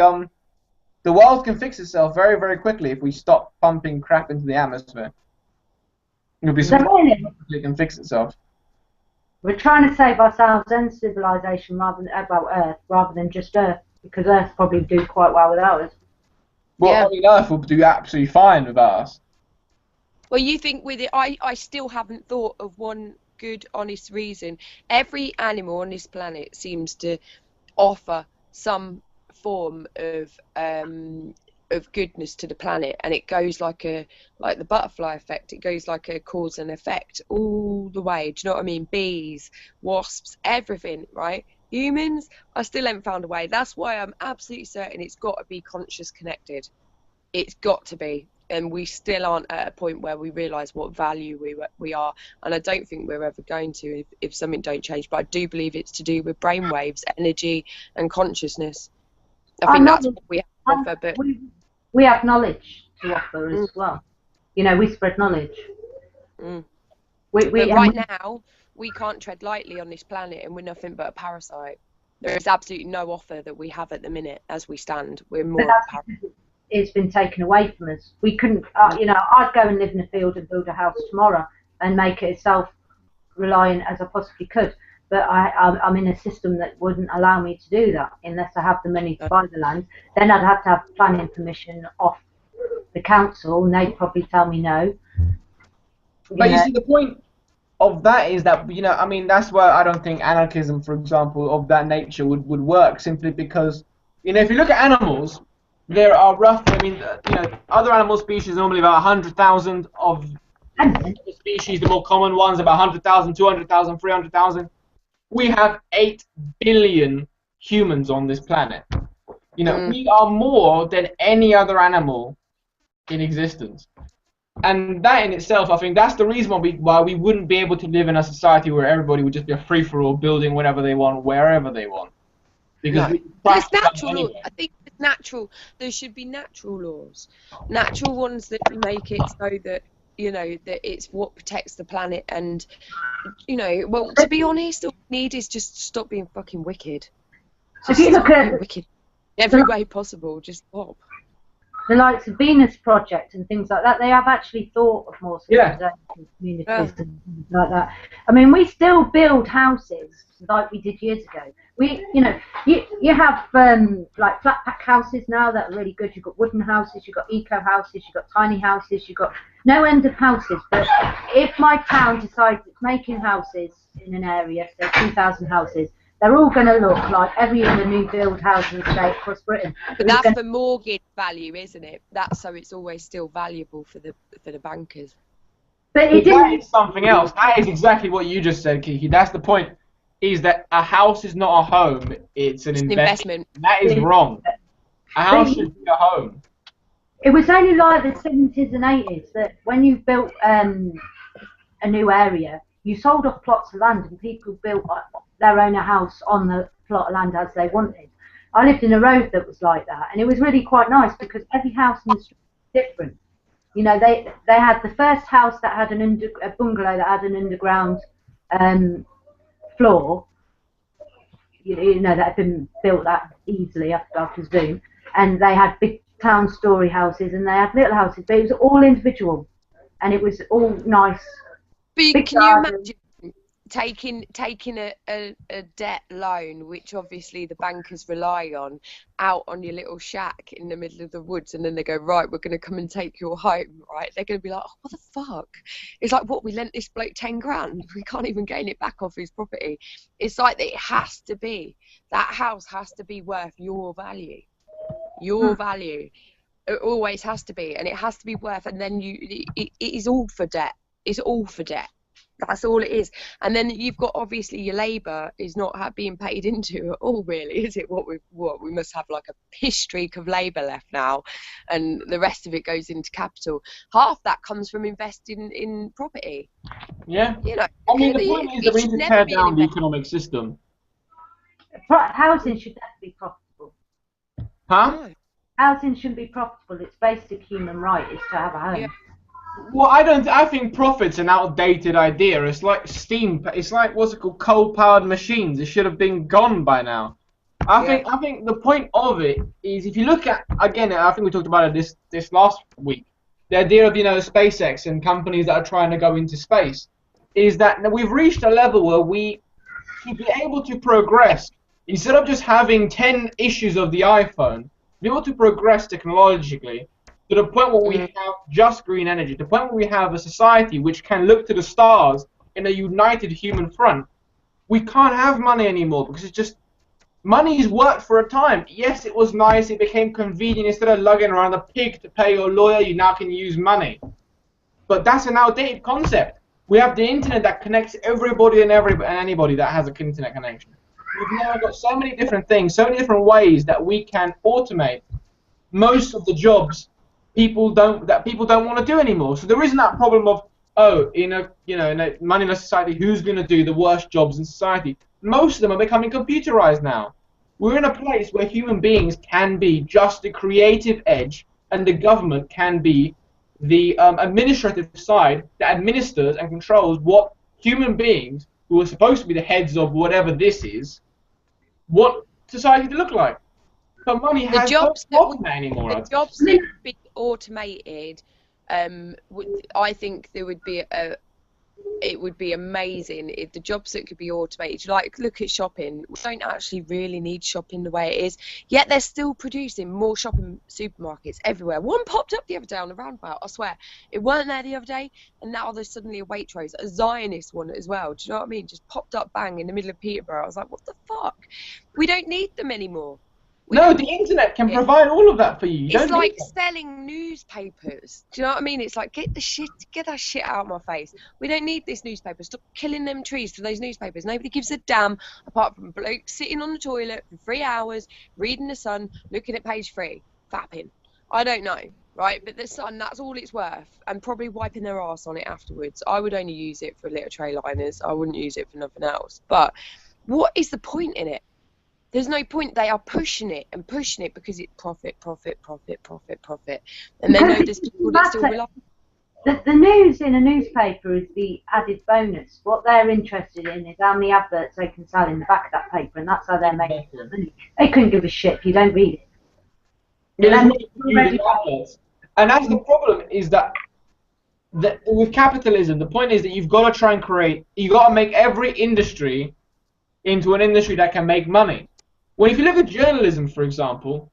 the world can fix itself very, very quickly if we stop pumping crap into the atmosphere. It'll be surprising it can fix itself. We're trying to save ourselves and civilization rather than just Earth, because Earth probably do quite well without us. Well, Yeah. I mean, Earth will do absolutely fine without us. Well, you think with it, I still haven't thought of one good, honest reason. Every animal on this planet seems to offer some form of goodness to the planet, and it goes like the butterfly effect. It goes like a cause and effect all the way. Do you know what I mean? Bees, wasps, everything, right? Humans, I still haven't found a way. That's why I'm absolutely certain it's got to be conscious connected. It's got to be. And we still aren't at a point where we realise what value we are, and I don't think we're ever going to if something don't change. But I do believe it's to do with brainwaves, energy, and consciousness. I think that's what we have to offer. But we have knowledge to offer as well. You know, we spread knowledge. But now we can't tread lightly on this planet, and we're nothing but a parasite. There is absolutely no offer that we have at the minute as we stand. We're more of a parasite. It's been taken away from us. We couldn't, you know, I'd go and live in a field and build a house tomorrow and make it as self-reliant as I possibly could. But I'm in a system that wouldn't allow me to do that unless I have the money to buy the land. Then I'd have to have planning permission off the council, and they'd probably tell me no. But you see, the point of that is that, you know, I mean, that's where I don't think anarchism, for example, of that nature would work, simply because, you know, if you look at animals, there are roughly, I mean, you know, other animal species normally about 100,000 of the species, the more common ones, about 100,000, 200,000, 300,000. We have 8 billion humans on this planet. You know, we are more than any other animal in existence. And that in itself, I think that's the reason why we wouldn't be able to live in a society where everybody would just be a free-for-all, building whatever they want, wherever they want. Because it's natural. Anyway. I think it's natural. There should be natural laws, natural ones that make it so that, you know, that it's what protects the planet. And, you know, well, to be honest, all we need is just stop being fucking wicked. If you look at wicked every way possible, just stop. The likes of Venus Project and things like that, they have actually thought of more communities and things like that. I mean, we still build houses like we did years ago. You know, you have like flat pack houses now that are really good. You've got wooden houses, you've got eco houses, you've got tiny houses, you've got no end of houses. But if my town decides it's making houses in an area, so 2,000 houses, they're all going to look like every other new build house in the state across Britain. But that's for mortgage value, isn't it? That's so it's always still valuable for the bankers. But that is something else. That is exactly what you just said, Kiki. That's the point. Is that a house is not a home? It's an investment. That is wrong. A house should be a home. It was only like the 70s and 80s that when you built a new area, you sold off plots of land and people built their own house on the plot of land as they wanted. I lived in a road that was like that, and it was really quite nice because every house in the street was different. You know, they had the first house that had a bungalow that had an underground floor. You know, that had been built that easily after Zoom, and they had big town story houses and they had little houses, but it was all individual, and it was all nice. But can you imagine taking a debt loan, which obviously the bankers rely on, out on your little shack in the middle of the woods, and then they go, right, we're going to come and take your home, right? They're going to be like, oh, what the fuck? It's like, what, we lent this bloke 10 grand? We can't even gain it back off his property. It's like it has to be, that house has to be worth your value. Your value. It always has to be, and it has to be worth, and then it is all for debt. It's all for debt. That's all it is. And then you've got, obviously, your labour is not being paid into at all, really, is it? What we must have like a piss streak of labour left now, and the rest of it goes into capital. Half that comes from investing in property. Yeah. You know, I mean, the point is that we need to tear down the economic system. Housing should definitely be profitable. Huh? housing shouldn't be profitable. It's basic human right is to have a home. Yeah. Well, I think profit's an outdated idea. It's like steam. It's like what's it called? Coal-powered machines. It should have been gone by now. I think the point of it is if you look at again. I think we talked about it this last week. The idea of SpaceX and companies that are trying to go into space is that we've reached a level where we should be able to progress instead of just having 10 issues of the iPhone. Be able to progress technologically to the point where we have just green energy, to the point where we have a society which can look to the stars in a united human front. We can't have money anymore because it's just money's worked for a time. Yes, it was nice. It became convenient. Instead of lugging around a pig to pay your lawyer, you now can use money. But that's an outdated concept. We have the internet that connects everybody and anybody that has an internet connection. We've now got so many different things, so many different ways that we can automate most of the jobs people don't want to do anymore. So there isn't that problem of in a moneyless society, who's going to do the worst jobs in society? Most of them are becoming computerized now. We're in a place where human beings can be just the creative edge, and the government can be the administrative side that administers and controls what human beings, who are supposed to be the heads of whatever this is, want society to look like. But money has no problem anymore. The jobs that would be automated, I think there would be it would be amazing if the jobs that could be automated, like look at shopping. We don't actually really need shopping the way it is, yet they're still producing more shopping supermarkets everywhere. One popped up the other day on the roundabout, I swear. It weren't there the other day, and now there's suddenly a Waitrose, a Zionist one as well. Do you know what I mean? Just popped up bang in the middle of Peterborough. I was like, what the fuck? We don't need them anymore. No, the internet can provide all of that for you. It's like selling newspapers. Do you know what I mean? It's like, get that shit out of my face. We don't need this newspaper. Stop killing them trees for those newspapers. Nobody gives a damn apart from blokes sitting on the toilet for 3 hours, reading the Sun, looking at page 3, fapping. I don't know, right? But the Sun, that's all it's worth, and probably wiping their arse on it afterwards. I would only use it for little tray liners. I wouldn't use it for nothing else. But what is the point in it? There's no point. They are pushing it because it's profit. And they know there's people that still rely. The news in a newspaper is the added bonus. What they're interested in is how many adverts they can sell in the back of that paper, and that's how they're making their money. They couldn't give a shit if you don't read it. And that's the problem, is that with capitalism, the point is that you've got to try and you've got to make every industry into an industry that can make money. Well, if you look at journalism, for example,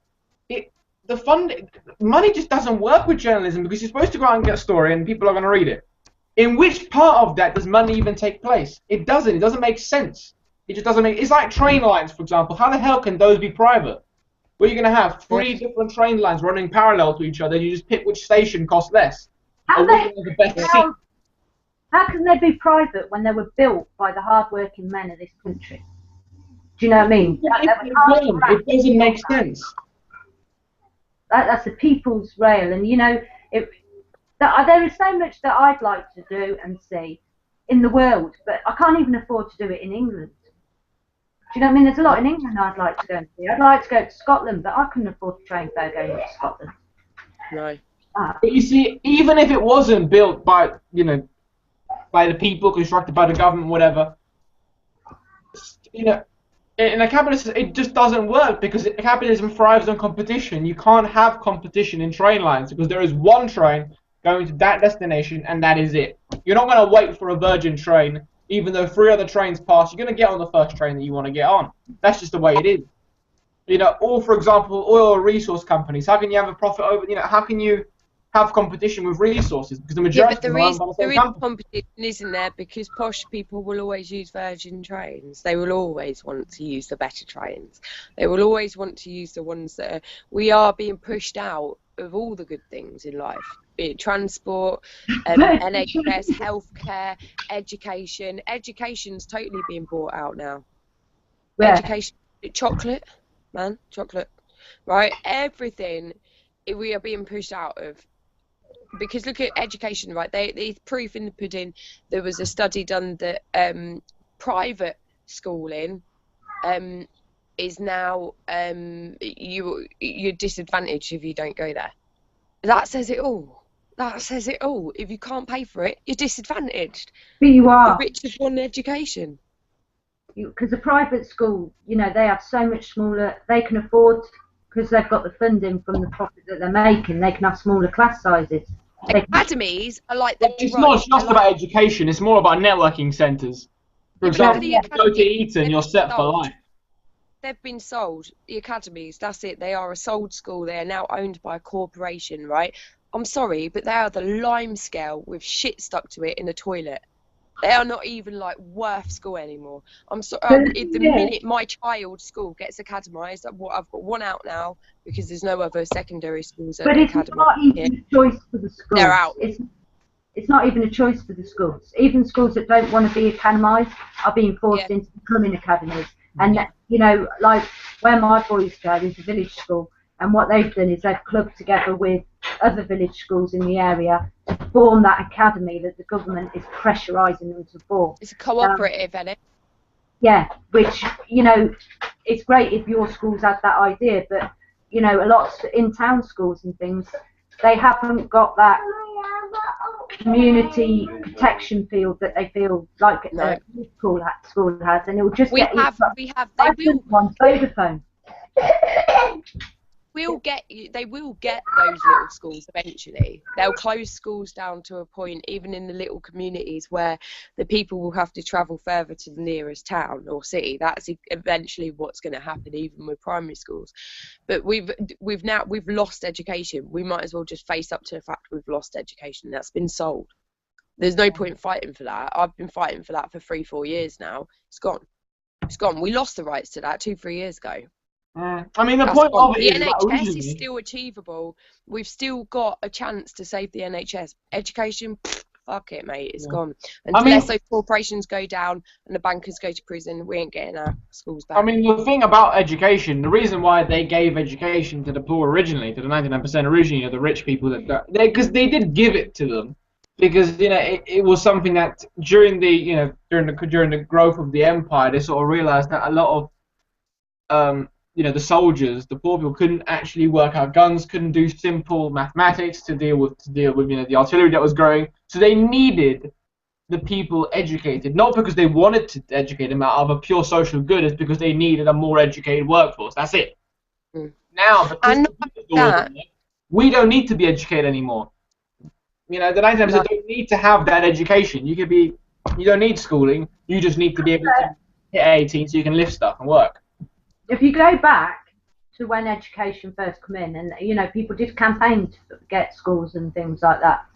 money just doesn't work with journalism because you're supposed to go out and get a story and people are going to read it. In which part of that does money even take place? It doesn't. It doesn't make sense. It just doesn't make. It's like train lines, for example. How the hell can those be private? Where you're going to have 3 different train lines running parallel to each other, and you just pick which station costs less. How can they be private when they were built by the hard-working men of this country? Do you know what I mean? It doesn't make sense. That's the people's rail, and there is so much that I'd like to do and see in the world, but I can't even afford to do it in England. Do you know what I mean? There's a lot in England I'd like to go and see. I'd like to go to Scotland, but I couldn't afford to train fare going to Scotland. No. But you see, even if it wasn't built by the people, constructed by the government, whatever, in a capitalist system, it just doesn't work because capitalism thrives on competition. You can't have competition in train lines because there is one train going to that destination and that is it. You're not going to wait for a Virgin train, even though 3 other trains pass. You're going to get on the first train that you want to get on. That's just the way it is. Or for example, oil resource companies. How can you have a profit over? How can you have competition with resources? Because the majority of them are owned by the same company. Competition, isn't there? Because posh people will always use Virgin trains. They will always want to use the better trains. They will always want to use the ones that we are being pushed out of all the good things in life. Be it transport, NHS, healthcare, education. Education's totally being bought out now. Yeah. Education, chocolate, right? Everything we are being pushed out of. Because look at education, right? There's proof in the pudding. There was a study done that private schooling is now you're disadvantaged if you don't go there. That says it all. That says it all. If you can't pay for it, you're disadvantaged. But you are. The rich have won education. Because a private school, you know, they have so much smaller, they can afford, because they've got the funding from the profit that they're making, they can have smaller class sizes. Academies are like the It's not just about education, it's more about networking centres. For example, you go to Eton, you're set for life. They've been sold. The academies, that's it. They are a sold school. They are now owned by a corporation, right? I'm sorry, but they are the lime scale with shit stuck to it in the toilet. They are not even like worth school anymore. I'm sorry. The minute my child's school gets academised, I've got one out now because there's no other secondary schools at the academy. But it's not even a choice for the schools. They're out. It's not even a choice for the schools. Even schools that don't want to be academised are being forced into becoming academies. And you know, like where my boys go is a village school, and what they've done is they've clubbed together with other village schools in the area to form that academy that the government is pressurising them to form. It's a cooperative, isn't it? Yeah, which, you know, it's great if your schools had that idea, but, you know, a lot in town schools and things, they haven't got that community protection field that they feel like a school has, and it will just they will get those little schools eventually. They'll close schools down to a point, even in the little communities where the people will have to travel further to the nearest town or city. That's eventually what's going to happen, even with primary schools. But we've lost education. We might as well just face up to the fact we've lost education. That's been sold. There's no point fighting for that. I've been fighting for that for 3-4 years now. It's gone. It's gone. We lost the rights to that 2-3 years ago. I mean, the point of it is the NHS is still achievable. We've still got a chance to save the NHS. Education, fuck it, mate. It's gone. Unless those corporations go down and the bankers go to prison, we ain't getting our schools back. I mean, the thing about education, the reason why they gave education to the poor originally, to the 99% originally, the rich people, because they did give it to them. Because, you know, it was something that during the growth of the empire, they sort of realized that a lot of you know, the soldiers, the poor people couldn't actually work out guns, couldn't do simple mathematics to deal with you know, the artillery that was growing. So they needed the people educated, not because they wanted to educate them out of a pure social good, it's because they needed a more educated workforce. That's it. Now, we don't need to be educated anymore. You know, the 99% don't need to have that education. You don't need schooling. You just need to be able to hit 18 so you can lift stuff and work. If you go back to when education first came in, and you know, people did campaign to get schools and things like that,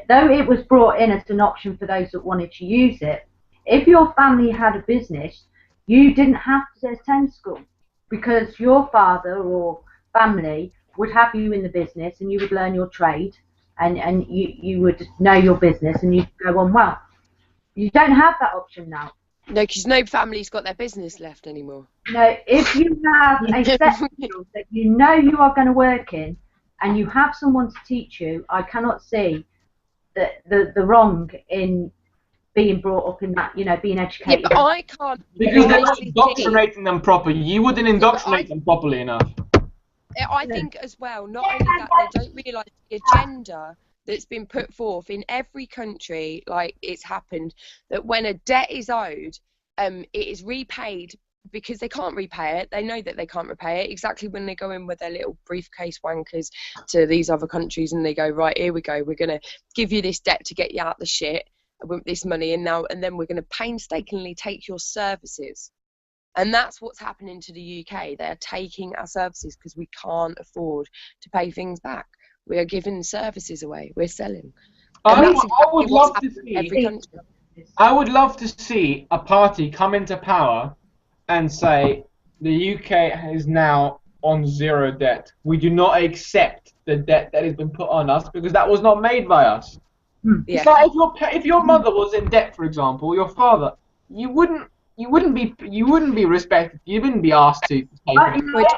though it was brought in as an option for those that wanted to use it, if your family had a business, you didn't have to attend school because your father or family would have you in the business and you would learn your trade and you would know your business and you'd go on well. You don't have that option now. No, because no family's got their business left anymore. No, if you have a set of skills that you know you are going to work in, and you have someone to teach you, I cannot see the wrong in being brought up in that, you know, being educated. Yeah, but I can't. Because they're not indoctrinating them properly. You wouldn't indoctrinate them properly enough. I think as well, not only that, they don't realise the agenda that's been put forth in every country, like it's happened, that when a debt is owed, it is repaid because they can't repay it. They know that they can't repay it. Exactly when they go in with their little briefcase wankers to these other countries and they go, right, here we go, we're going to give you this debt to get you out the shit with this money, and then we're going to painstakingly take your services. And that's what's happening to the UK. They're taking our services because we can't afford to pay things back. We are giving services away. We're selling. I would love to see a party come into power and say the UK is now on zero debt. We do not accept the debt that has been put on us because that was not made by us. Yeah. It's like if your mother was in debt, for example, or your father, you wouldn't be respected. You wouldn't be asked to pay for it.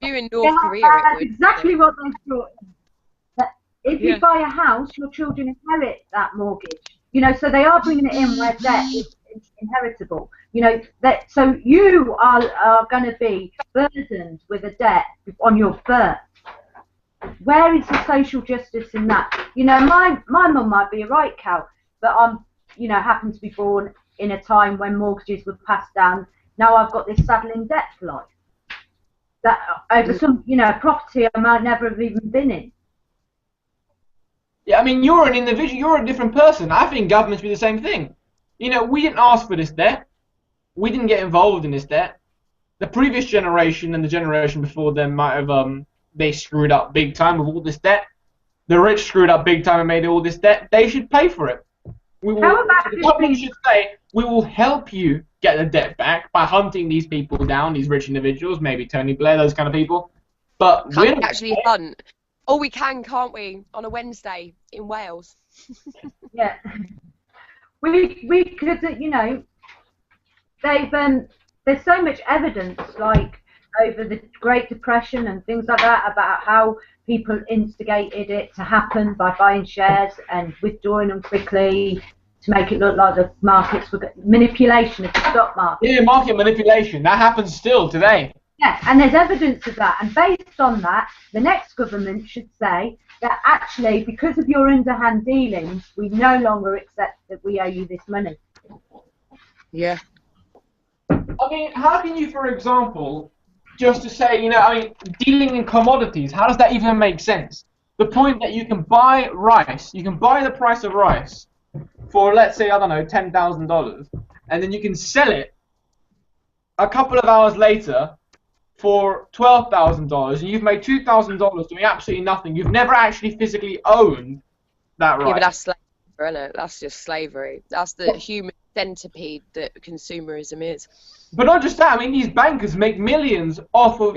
You in North Korea, that's exactly what they thought. If you buy a house, your children inherit that mortgage. You know, so they are bringing it in where debt is inheritable. You know, that so you are going to be burdened with a debt on your birth. Where is the social justice in that? You know, my mum might be a right cow, but you know, happened to be born in a time when mortgages were passed down. Now I've got this saddling debt for life. That over some, you know, property I might never have even been in. Yeah, I mean, you're an individual, you're a different person. I think governments do the same thing. You know, we didn't ask for this debt. We didn't get involved in this debt. The previous generation and the generation before them might have, they screwed up big time with all this debt. The rich screwed up big time and made all this debt. They should pay for it. The government should say, we will help you get the debt back by hunting these people down, these rich individuals, maybe Tony Blair, those kind of people. But we don't actually hunt. Oh, we can, can't we? On a Wednesday in Wales. Yeah. We could, you know, there's so much evidence, like over the Great Depression and things like that, about how people instigated it to happen by buying shares and withdrawing them quickly to make it look like the markets were manipulation of the stock market. Yeah, market manipulation. That happens still today. Yeah, and there's evidence of that. And based on that, the next government should say that actually, because of your underhand dealings, we no longer accept that we owe you this money. Yeah. I mean, how can you, for example, just to say, you know, I mean, dealing in commodities, how does that even make sense? The point that you can buy rice, you can buy the price of rice for, let's say, I don't know, $10,000, and then you can sell it a couple of hours later for $12,000, and you've made $2,000 doing absolutely nothing. You've never actually physically owned that rice. Yeah, but that's slavery, isn't it? That's just slavery. That's the human centipede that consumerism is. But not just that, I mean, these bankers make millions off of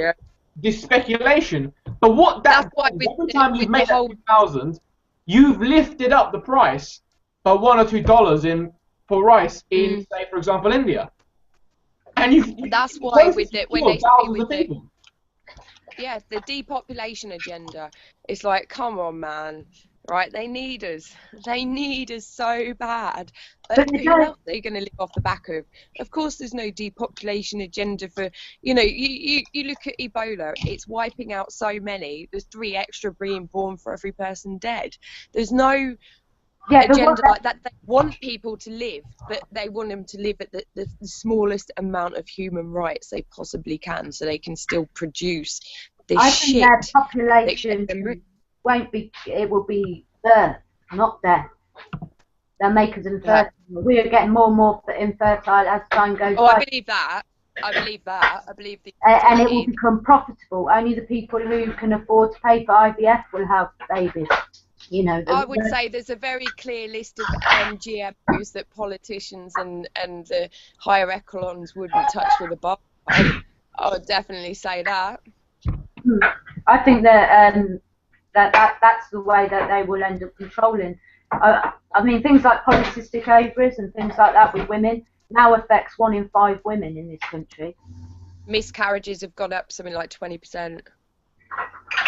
this speculation. But what that does, every time you've made that 2,000, you've lifted up the price by $1 or $2 for rice in, say, for example, India. And that's why with it, when they say with the, yeah, the depopulation agenda, it's like, come on, man. Right, they need us. They need us so bad. But who else are they going to live off the back of? Of course, there's no depopulation agenda for, you know, you look at Ebola. It's wiping out so many. There's 3 extra being born for every person dead. There's no agenda like that. They want people to live, but they want them to live at the smallest amount of human rights they possibly can, so they can still produce this shit. I think their population won't be, it will be birth, not death. They'll make us infertile. We are getting more and more infertile as time goes by. Oh, I believe that. I believe that. I believe the and it will become profitable. Only the people who can afford to pay for IVF will have babies. You know. I would say there's a very clear list of GMOs that politicians and the higher echelons wouldn't touch with a barge. I would definitely say that. I think that that's the way that they will end up controlling. I mean, things like polycystic ovaries and things like that with women now affects 1 in 5 women in this country. Miscarriages have gone up something like 20%.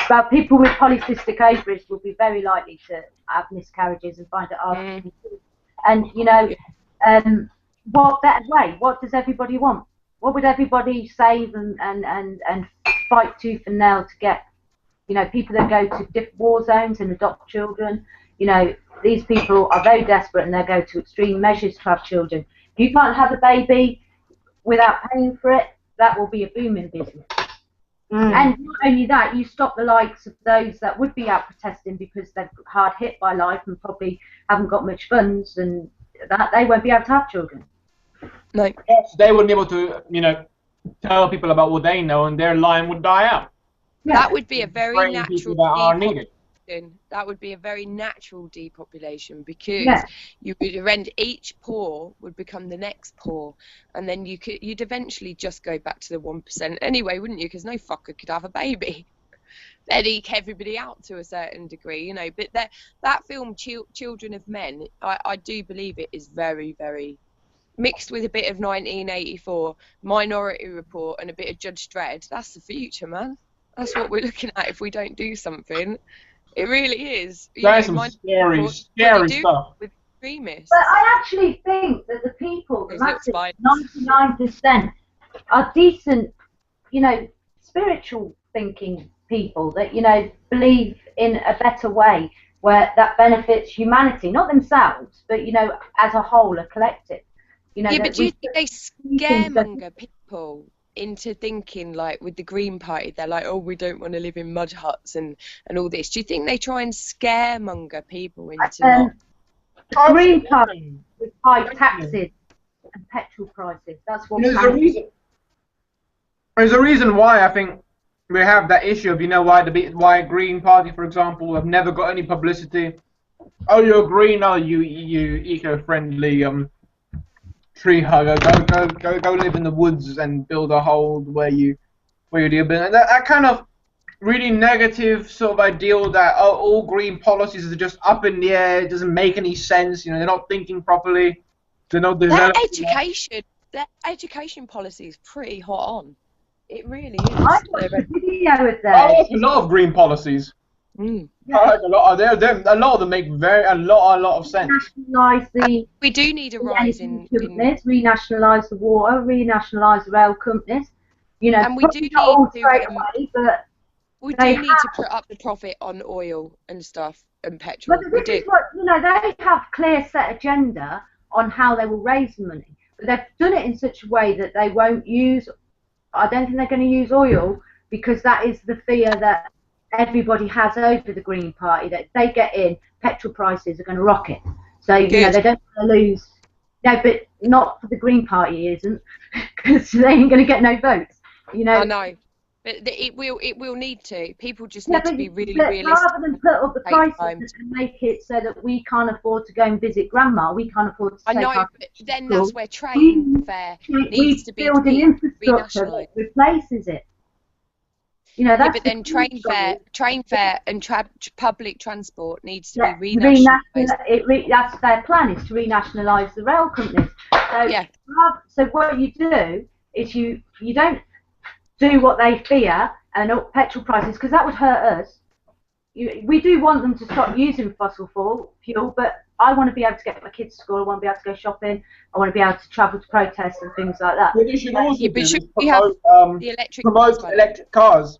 But people with polycystic ovaries will be very likely to have miscarriages and find it hard to conceive. And, you know, what better way? What does everybody want? What would everybody save and fight tooth and nail to get? You know, people that go to war zones and adopt children, you know, these people are very desperate and they go to extreme measures to have children. If you can't have a baby without paying for it, that will be a booming business. And not only that, you stop the likes of those that would be out protesting because they're hard hit by life and probably haven't got much funds, and that they won't be able to have children. No. They wouldn't be able to, you know, tell people about what they know, and their line would die out. Yeah. That would be a very natural needed. That would be a very natural depopulation, because you would rend each poor would become the next poor, and then you'd eventually just go back to the 1% anyway, wouldn't you? Because no fucker could have a baby. They'd eke everybody out to a certain degree, you know. But that film, Children of Men, I do believe it is very, very mixed with a bit of 1984, Minority Report, and a bit of Judge Dredd. That's the future, man. That's what we're looking at if we don't do something. It really is. That's some scary stuff. extremists. But I actually think that the people, the Those massive little 99%, are decent, you know, spiritual thinking people that, you know, believe in a better way where that benefits humanity, not themselves, but, you know, as a whole, a collective. You know, Yeah, that but do you think they things that- scaremonger people into thinking, like, with the Green Party, they're like, oh, we don't want to live in mud huts and all this. Do you think they try and scaremonger people into not? The Green Party with high taxes and petrol prices. That's what. There's a reason why I think we have that issue of, you know, why Green Party, for example, have never got any publicity. Oh, you're green. Oh, you eco-friendly tree hugger. Go live in the woods and build a hole where you do. But that kind of really negative sort of ideal that all green policies are just up in the air. It doesn't make any sense. You know, they're not thinking properly. They're not developing. Their education policy is pretty hot on. It really is. I watched a video with them. I like a lot of green policies. Mm. I like a lot. A lot of them make a lot of sense. Nationalise the. We do need a rise in renationalise the water, renationalise the rail companies. You know, and we do need all to. straight away, but we do need to put up the profit on oil and stuff and petrol. But We this do. is what, you know, they have clear set agenda on how they will raise the money, but they've done it in such a way that they won't use. I don't think they're going to use oil because that is the fear that everybody has over the Green Party, that if they get in, petrol prices are going to rocket. So, you know, they don't want to lose. No, but not for the Green Party, isn't, because they ain't going to get no votes. You know. I know, but it will need to. People just need to be really realistic. Rather than put up the prices and make it so that we can't afford to go and visit grandma, we can't afford to take our but then that's where train fare needs to be building infrastructure that replaces it. You know, that's but then train fare and public transport needs to be renationalised. That's their plan, is to renationalise the rail companies. So, so what you do is you don't do what they fear and up petrol prices, because that would hurt us. We do want them to stop using fossil fuel, but I want to be able to get my kids to school. I want to be able to go shopping. I want to be able to travel to protests and things like that. What you should also do is promote electric cars.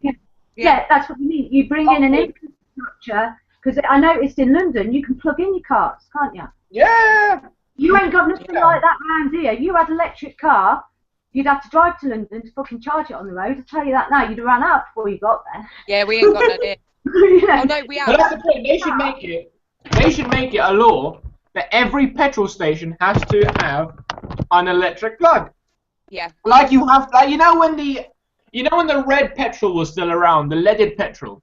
Yeah, that's what you mean. You bring in an infrastructure, because I noticed in London you can plug in your cars, can't you? Yeah. You ain't got nothing like that around here. You had an electric car, you'd have to drive to London to fucking charge it on the road. I tell you that now, you'd have run out before you got there. Yeah, we ain't got that here. Oh no, we have. But that's the point. They should make it a law that every petrol station has to have an electric plug. Yeah. Like you have, like you know when the red petrol was still around, the leaded petrol,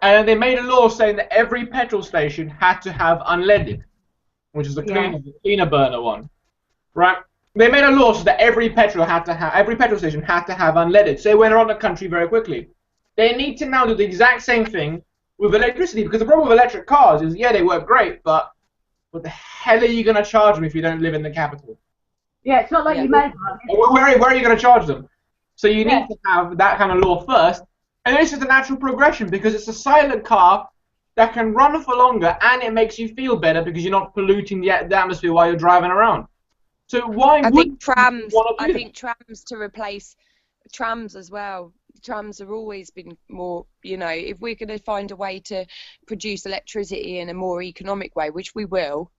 and they made a law saying that every petrol station had to have unleaded, which is a cleaner burner one, right? They made a law so that every petrol station had to have unleaded. So it went around the country very quickly. They need to now do the exact same thing with electricity, because the problem with electric cars is, yeah, they work great, but what the hell are you going to charge them if you don't live in the capital? Yeah, it's not like you made one. Where are you going to charge them? So you need to have that kind of law first, and this is the natural progression, because it's a silent car that can run for longer, and it makes you feel better because you're not polluting the atmosphere while you're driving around. So I think trams to replace trams as well. Trams have always been more, you know, if we're going to find a way to produce electricity in a more economic way, which we will,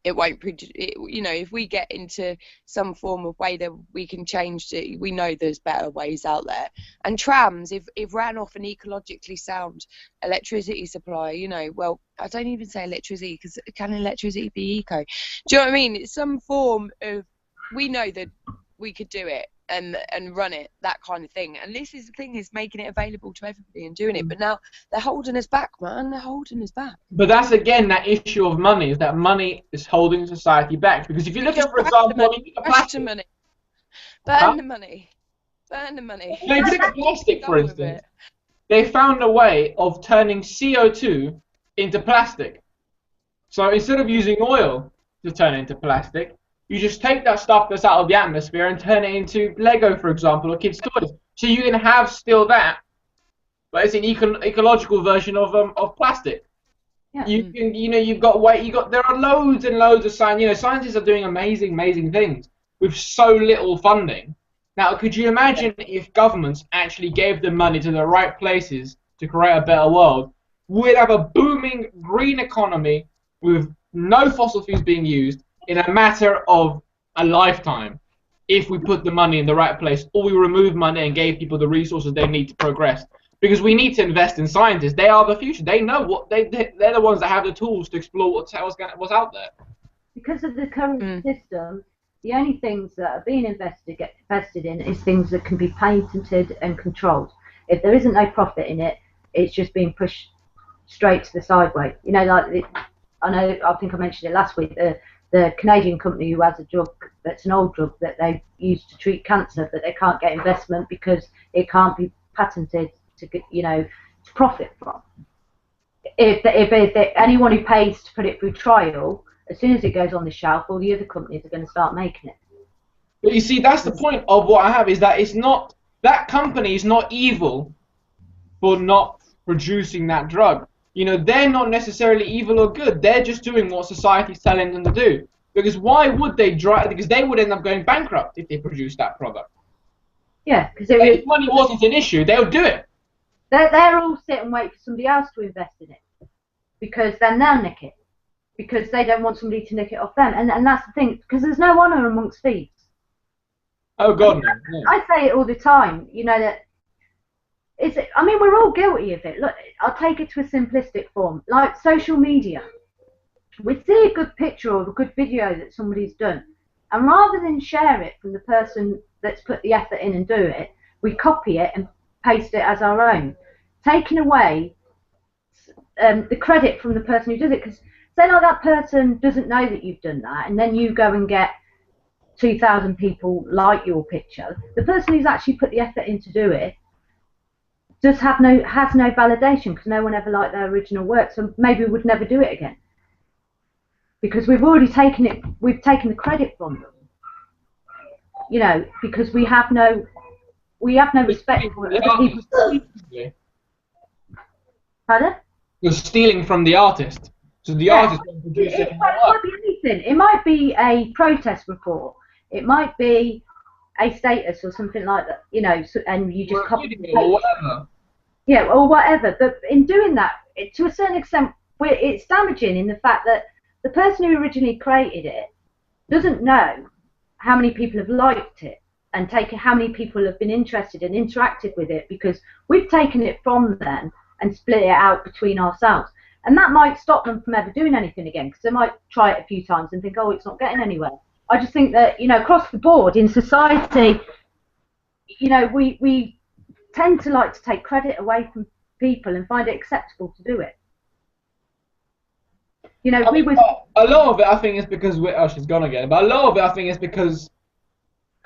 it won't produce, you know, if we get into some form of way that we can change it, we know there's better ways out there. And trams, if ran off an ecologically sound electricity supply, you know, well, I don't even say electricity, because can electricity be eco? Do you know what I mean? It's some form of, we know that we could do it and run it, that kind of thing. And this is the thing, is making it available to everybody and doing it. But now they're holding us back, man. They're holding us back. But that's again that issue of money, is that money is holding society back. Because if you look at, for example, plastic, burn the money. No, if you look at plastic, for instance, they found a way of turning CO2 into plastic. So instead of using oil to turn it into plastic, you just take that stuff that's out of the atmosphere and turn it into Lego, for example, or kids' toys. So you can have still that, but it's an ecological version of plastic. Yeah. There are loads and loads of science. Scientists are doing amazing things with so little funding. Now, could you imagine if governments actually gave the money to the right places to create a better world? We'd have a booming green economy with no fossil fuels being used in a matter of a lifetime if we put the money in the right place, or we remove money and gave people the resources they need to progress. Because we need to invest in scientists. They are the future. They know what they're the ones that have the tools to explore what's out there. Because of the current system, the only things that are being invested in is things that can be patented and controlled. If there isn't no profit in it, it's just being pushed straight to the sideways. I think I mentioned it last week. The Canadian company who has a drug that's an old drug that they use to treat cancer, but they can't get investment because it can't be patented to profit from. If anyone who pays to put it through trial, as soon as it goes on the shelf, all the other companies are going to start making it. But you see, that's the point of what I have, is that that company is not evil for not producing that drug. They're not necessarily evil or good. They're just doing what society's telling them to do. Because why would they because they would end up going bankrupt if they produced that product. Yeah, because if money wasn't an issue, they would do it. They're all sit and wait for somebody else to invest in it, because then they'll nick it, because they don't want somebody to nick it off them. And that's the thing, because there's no honour amongst thieves. Oh God, no. I say it all the time. We're all guilty of it. Look, I'll take it to a simplistic form, like social media. We see a good picture or a good video that somebody's done, and rather than share it from the person that's put the effort in and do it, we copy it and paste it as our own, taking away the credit from the person who does it. Because say like that person doesn't know that you've done that, and then you go and get 2,000 people like your picture. The person who's actually put the effort in to do it has no validation, because no one ever liked their original work, so maybe would never do it again, because we've already taken the credit from them. Because we have no respect for other people's. Pardon? You're stealing from the artist, so the artist won't produce it. It might be anything. It might be a protest report. It might be a status or something like that. And you just copy it or whatever. Yeah, or whatever. But in doing that, to a certain extent, it's damaging in the fact that the person who originally created it doesn't know how many people have liked it and how many people have been interested and interacted with it, because we've taken it from them and split it out between ourselves. And that might stop them from ever doing anything again, because they might try it a few times and think, oh, it's not getting anywhere. I just think that, across the board in society, we tend to like to take credit away from people and find it acceptable to do it. A lot of it, I think, is because she's gone again. But a lot of it, I think, is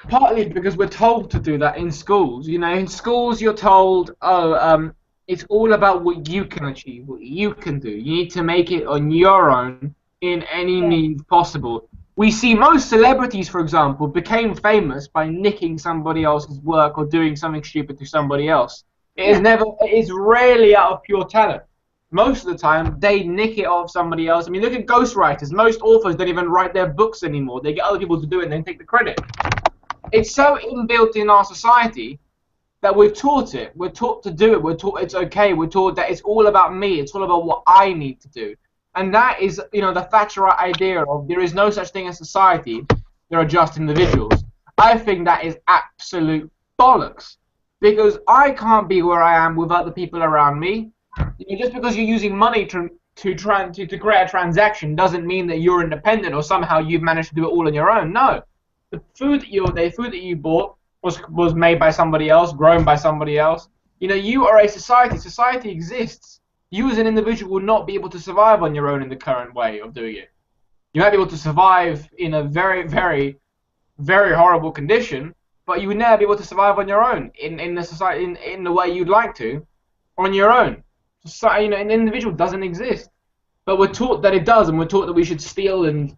partly because we're told to do that in schools. In schools, you're told, it's all about what you can achieve, what you can do. You need to make it on your own in any means possible. We see most celebrities, for example, became famous by nicking somebody else's work or doing something stupid to somebody else. It is rarely out of pure talent. Most of the time, they nick it off somebody else. Look at ghostwriters. Most authors don't even write their books anymore. They get other people to do it and then take the credit. It's so inbuilt in our society that we're taught it. We're taught to do it. We're taught it's okay. We're taught that it's all about me. It's all about what I need to do. And that is, the Thatcherite idea of there is no such thing as society. There are just individuals. I think that is absolute bollocks, because I can't be where I am without the people around me. Just because you're using money to create a transaction doesn't mean that you're independent or somehow you've managed to do it all on your own. No, the food that you bought was made by somebody else, grown by somebody else. You are a society. Society exists. You as an individual will not be able to survive on your own in the current way of doing it. You might be able to survive in a very, very, very horrible condition, but you would never be able to survive on your own in the society in the way you'd like to on your own. Society, an individual doesn't exist, but we're taught that it does, and we're taught that we should steal and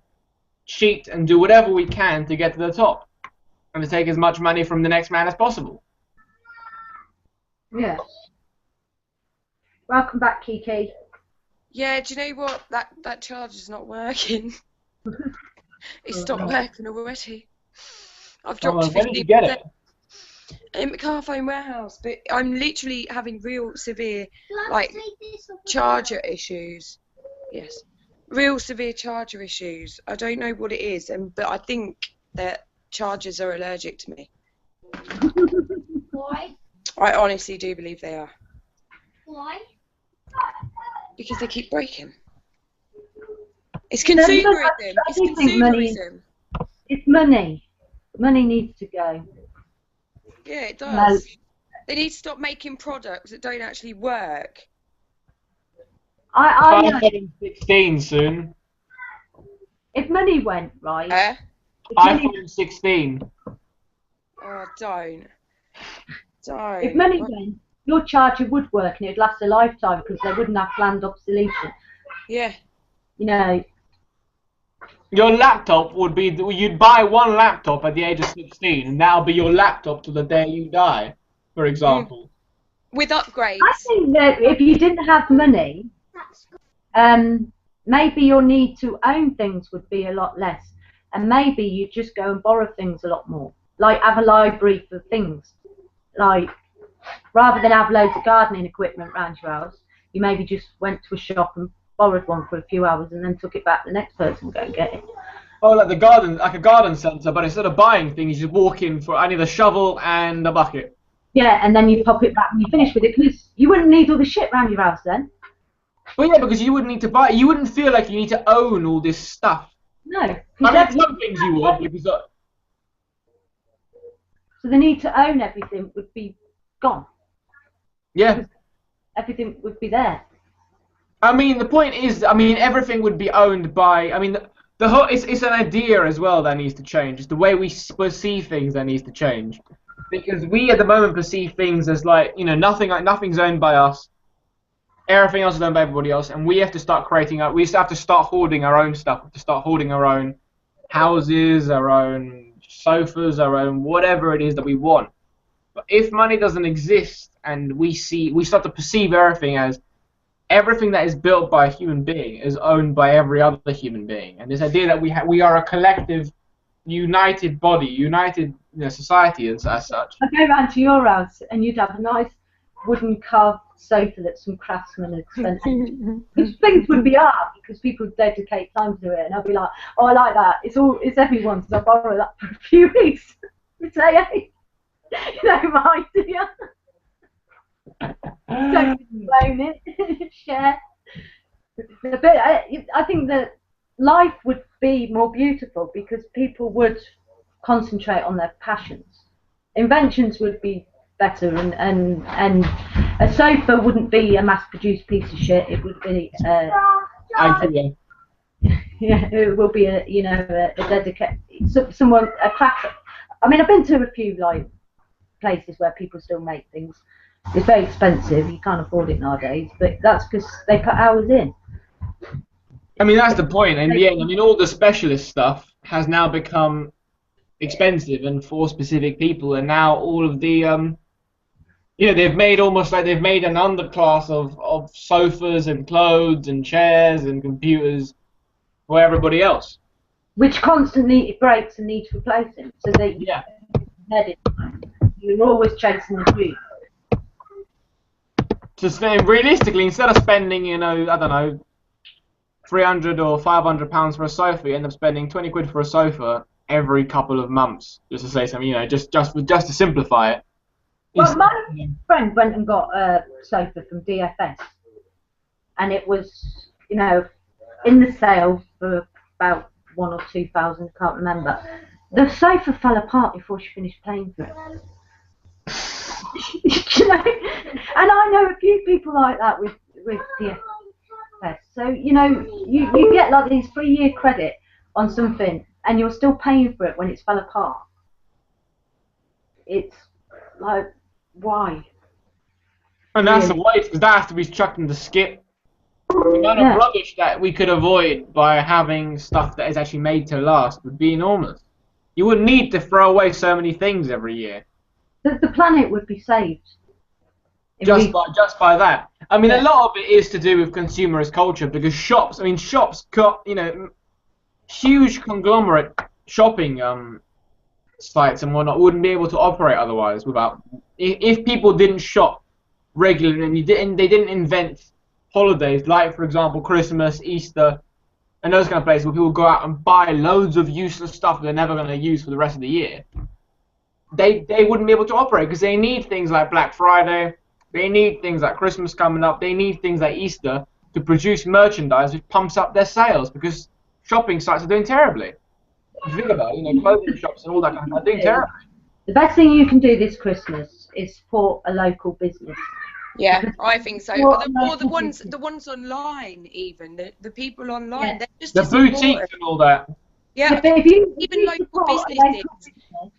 cheat and do whatever we can to get to the top and to take as much money from the next man as possible. Yeah. Welcome back, Kiki. Yeah, do you know what? That charger's not working. It stopped working already. I've dropped Where did you get 50% it? in the car phone warehouse, but I'm literally having real severe, like, charger issues. Yes, real severe charger issues. I don't know what it is, but I think that chargers are allergic to me. Why? I honestly do believe they are. Why? Because they keep breaking. It's consumerism. It's consumerism. It's money. Money needs to go. Yeah, it does. They need to stop making products that don't actually work. I know. iPhone 16 soon. If money went, right? If iPhone 16. Oh, don't. If money went, your charger would work and it would last a lifetime because they wouldn't have planned obsolescence. Yeah. You know. Your laptop would be, you'd buy one laptop at the age of 16 and that'll be your laptop to the day you die, for example. With upgrades. I think that if you didn't have money, maybe your need to own things would be a lot less. And maybe you'd just go and borrow things a lot more. Like have a library for things. Like, rather than have loads of gardening equipment around your house, you maybe just went to a shop and borrowed one for a few hours and then took it back to the next person and go and get it. Oh, like a garden centre, but instead of buying things, you just walk in for, I need a shovel and a bucket. Yeah, and then you pop it back when you finish with it, because you wouldn't need all the shit around your house then. Well, yeah, because you wouldn't need to buy, you wouldn't feel like you need to own all this stuff. No. I mean, some things you would, because... So the need to own everything would be gone. Yeah. Everything would be there. I mean, the point is, I mean, everything would be owned by, I mean, the whole, it's an idea as well that needs to change. It's the way we perceive things that needs to change. Because we at the moment perceive things as like, you know, nothing's owned by us. Everything else is owned by everybody else, and we have to start we have to start hoarding our own stuff. We have to start hoarding our own houses, our own sofas, our own whatever it is that we want. But if money doesn't exist and we start to perceive everything as everything that is built by a human being is owned by every other human being, and this idea that we are a collective, united body, united society as such. I'd go round to your house and you'd have a nice wooden carved sofa that some craftsman had spent. These things would be art because people dedicate time to it, and I'd be like, oh, I like that. It's everyone's. So I'll borrow that for a few weeks. I'd say, hey, you know my idea. Don't own it. Share. But I think that life would be more beautiful because people would concentrate on their passions. Inventions would be better, and a sofa wouldn't be a mass-produced piece of shit. It would be yeah, it will be a dedicated a craft. I mean, I've been to a few like places where people still make things. It's very expensive. You can't afford it nowadays, but that's because they put hours in. I mean, that's the point. In the end, I mean, all the specialist stuff has now become expensive and for specific people, and now all of the they've made an underclass of sofas and clothes and chairs and computers for everybody else, which constantly breaks and needs replacing. So you're always chasing the dream. Just realistically, instead of spending, I don't know, £300 or £500 for a sofa, you end up spending 20 quid for a sofa every couple of months, just to say something, just to simplify it. Well, my friend went and got a sofa from DFS, and it was, in the sale for about 1,000 or 2,000, I can't remember. The sofa fell apart before she finished paying for it. And I know a few people like that with DFS. So you get like these 3-year credit on something, and you're still paying for it when it's fell apart. It's like, why? And that's the waste, because that has to be chucked in the skip. The amount of rubbish that we could avoid by having stuff that is actually made to last would be enormous. You wouldn't need to throw away so many things every year. The planet would be saved just by that. I mean, a lot of it is to do with consumerist culture because shops got, you know, huge conglomerate shopping sites and whatnot wouldn't be able to operate otherwise without if people didn't shop regularly and they didn't invent holidays like, for example, Christmas, Easter, and those kind of places where people go out and buy loads of useless stuff they're never going to use for the rest of the year. They wouldn't be able to operate because they need things like Black Friday, they need things like Christmas coming up, they need things like Easter to produce merchandise which pumps up their sales because shopping sites are doing terribly. If you think about it, you know, clothing shops and all that kind of stuff are doing terribly. The best thing you can do this Christmas is support a local business. Yeah, I think so. Or the ones online, even the people online, they're just the boutiques and all that. Yeah, but even local businesses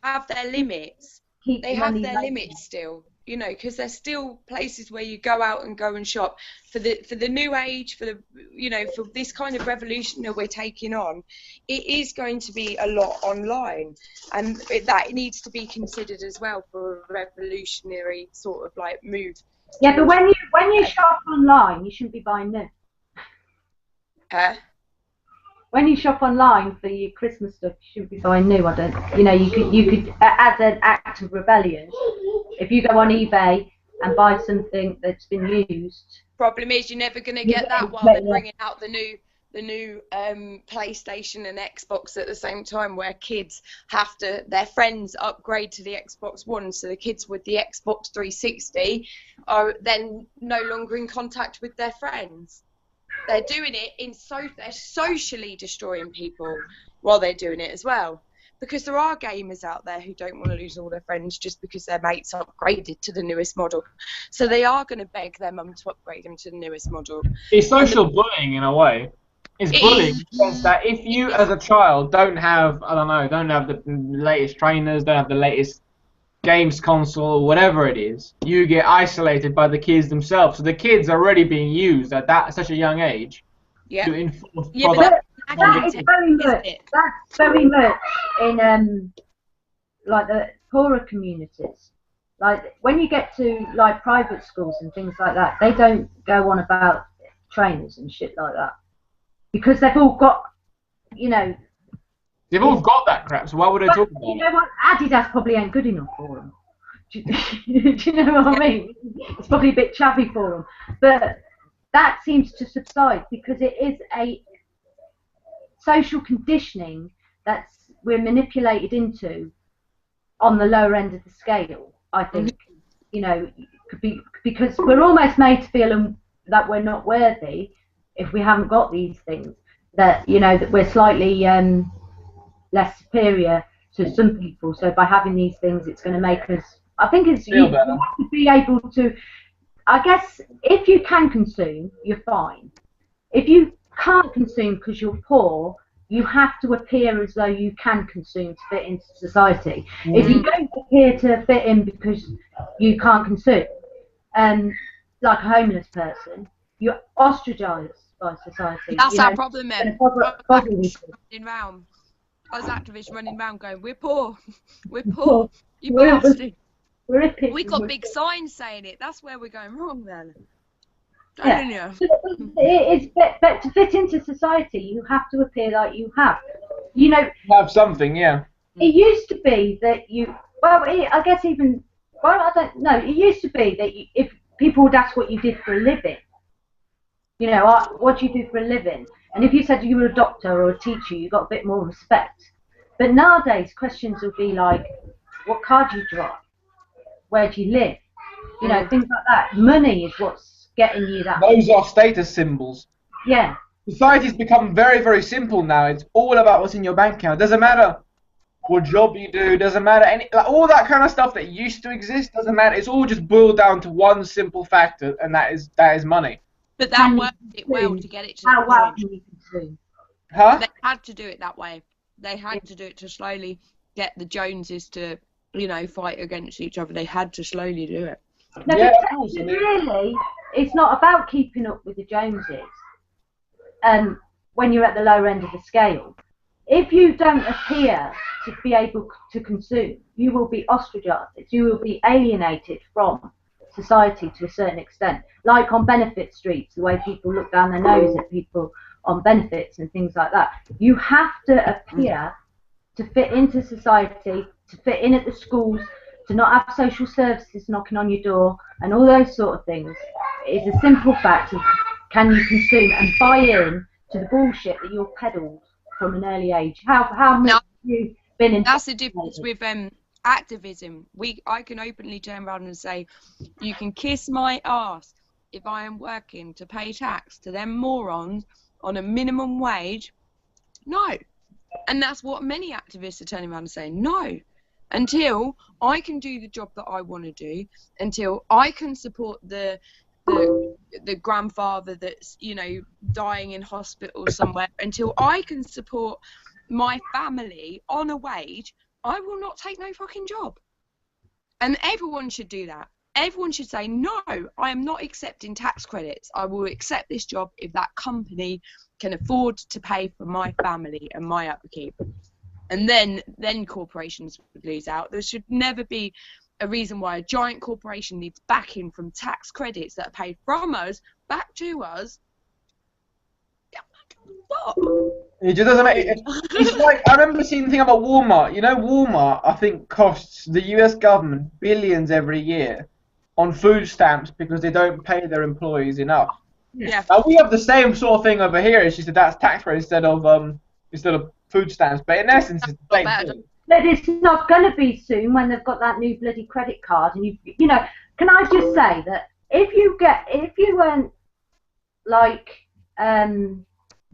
have their limits. They have their limits still, you know, because there's still places where you go out and shop for the new age, for the, you know, for this kind of revolution that we're taking on. It is going to be a lot online, and that needs to be considered as well for a revolutionary sort of like move. Yeah, but when you shop online, you shouldn't be buying new. When you shop online for your Christmas stuff, you shouldn't be buying new. I don't. You know, you could as an act of rebellion, if you go on eBay and buy something that's been used. Problem is, you're never going to get that while they're bringing out the new PlayStation and Xbox at the same time, where kids have to, their friends upgrade to the Xbox One, so the kids with the Xbox 360 are then no longer in contact with their friends. They're doing it they're socially destroying people while they're doing it as well. Because there are gamers out there who don't want to lose all their friends just because their mates upgraded to the newest model. So they are going to beg their mum to upgrade them to the newest model. It's social bullying in a way. It's bullying in the sense that if you as a child don't have the latest trainers, don't have the latest games console or whatever it is, you get isolated by the kids themselves. So the kids are already being used at such a young age to enforce product. That's very much in like the poorer communities. Like when you get to like private schools and things like that, they don't go on about trainers and shit like that because they've all got, you know. They've all got that crap, so why would they talk about it? You know what? Adidas probably ain't good enough for them. Do you know what I mean? It's probably a bit chubby for them. But that seems to subside because it is a social conditioning that we're manipulated into on the lower end of the scale, I think. You know, because we're almost made to feel that we're not worthy if we haven't got these things. That, you know, that we're slightly less superior to some people, so by having these things it's going to make us, I think it's, you have to be able to, I guess, if you can consume, you're fine. If you can't consume because you're poor, you have to appear as though you can consume to fit into society. If you don't appear to fit in because you can't consume, like a homeless person, you're ostracised by society. That's our problem, man. Us activists running around going, we're poor, you bastard. We got big signs saying it. That's where we're going wrong then. Yeah. But to fit into society, you have to appear like you have. You know. Have something, yeah. It used to be that you. Well, I guess even. Well, I don't know. It used to be that if people would ask what you did for a living. You know, what do you do for a living? And if you said you were a doctor or a teacher, you got a bit more respect. But nowadays, questions will be like, what car do you drive? Where do you live? You know, things like that. Money is what's getting you that. Those are status symbols. Yeah. Society's become very, very simple now. It's all about what's in your bank account. Doesn't matter what job you do. Doesn't matter all that kind of stuff that used to exist. Doesn't matter. It's all just boiled down to one simple factor, and that is money. But that worked it well to get it to that point. Huh? They had to do it that way. They had to do it to slowly get the Joneses to, you know, fight against each other. They had to slowly do it. No, really, it's not about keeping up with the Joneses. When you're at the lower end of the scale, if you don't appear to be able to consume, you will be ostracized. You will be alienated from society to a certain extent, like on benefit streets, the way people look down their nose at people on benefits and things like that. You have to appear to fit into society, to fit in at the schools, to not have social services knocking on your door, and all those sort of things. It's a simple fact of can you consume and buy in to the bullshit that you're peddled from an early age. How much have you been in? That's the difference with activism. I can openly turn around and say, you can kiss my ass if I am working to pay tax to them morons on a minimum wage. No. And that's what many activists are turning around and saying, no. Until I can do the job that I want to do, until I can support the grandfather that's, you know, dying in hospital somewhere, until I can support my family on a wage, I will not take no fucking job. And everyone should do that. Everyone should say, no, I am not accepting tax credits. I will accept this job if that company can afford to pay for my family and my upkeep. And then corporations would lose out. There should never be a reason why a giant corporation needs backing from tax credits that are paid from us back to us. What? It just doesn't make it. It's like, I remember seeing the thing about Walmart. You know, Walmart, I think, costs the US government billions every year on food stamps because they don't pay their employees enough. Yeah. Now, we have the same sort of thing over here. It's just that that's tax rate instead of food stamps. But in essence, it's the same thing. But it's not going to be soon when they've got that new bloody credit card. And you know, can I just say that if you earn like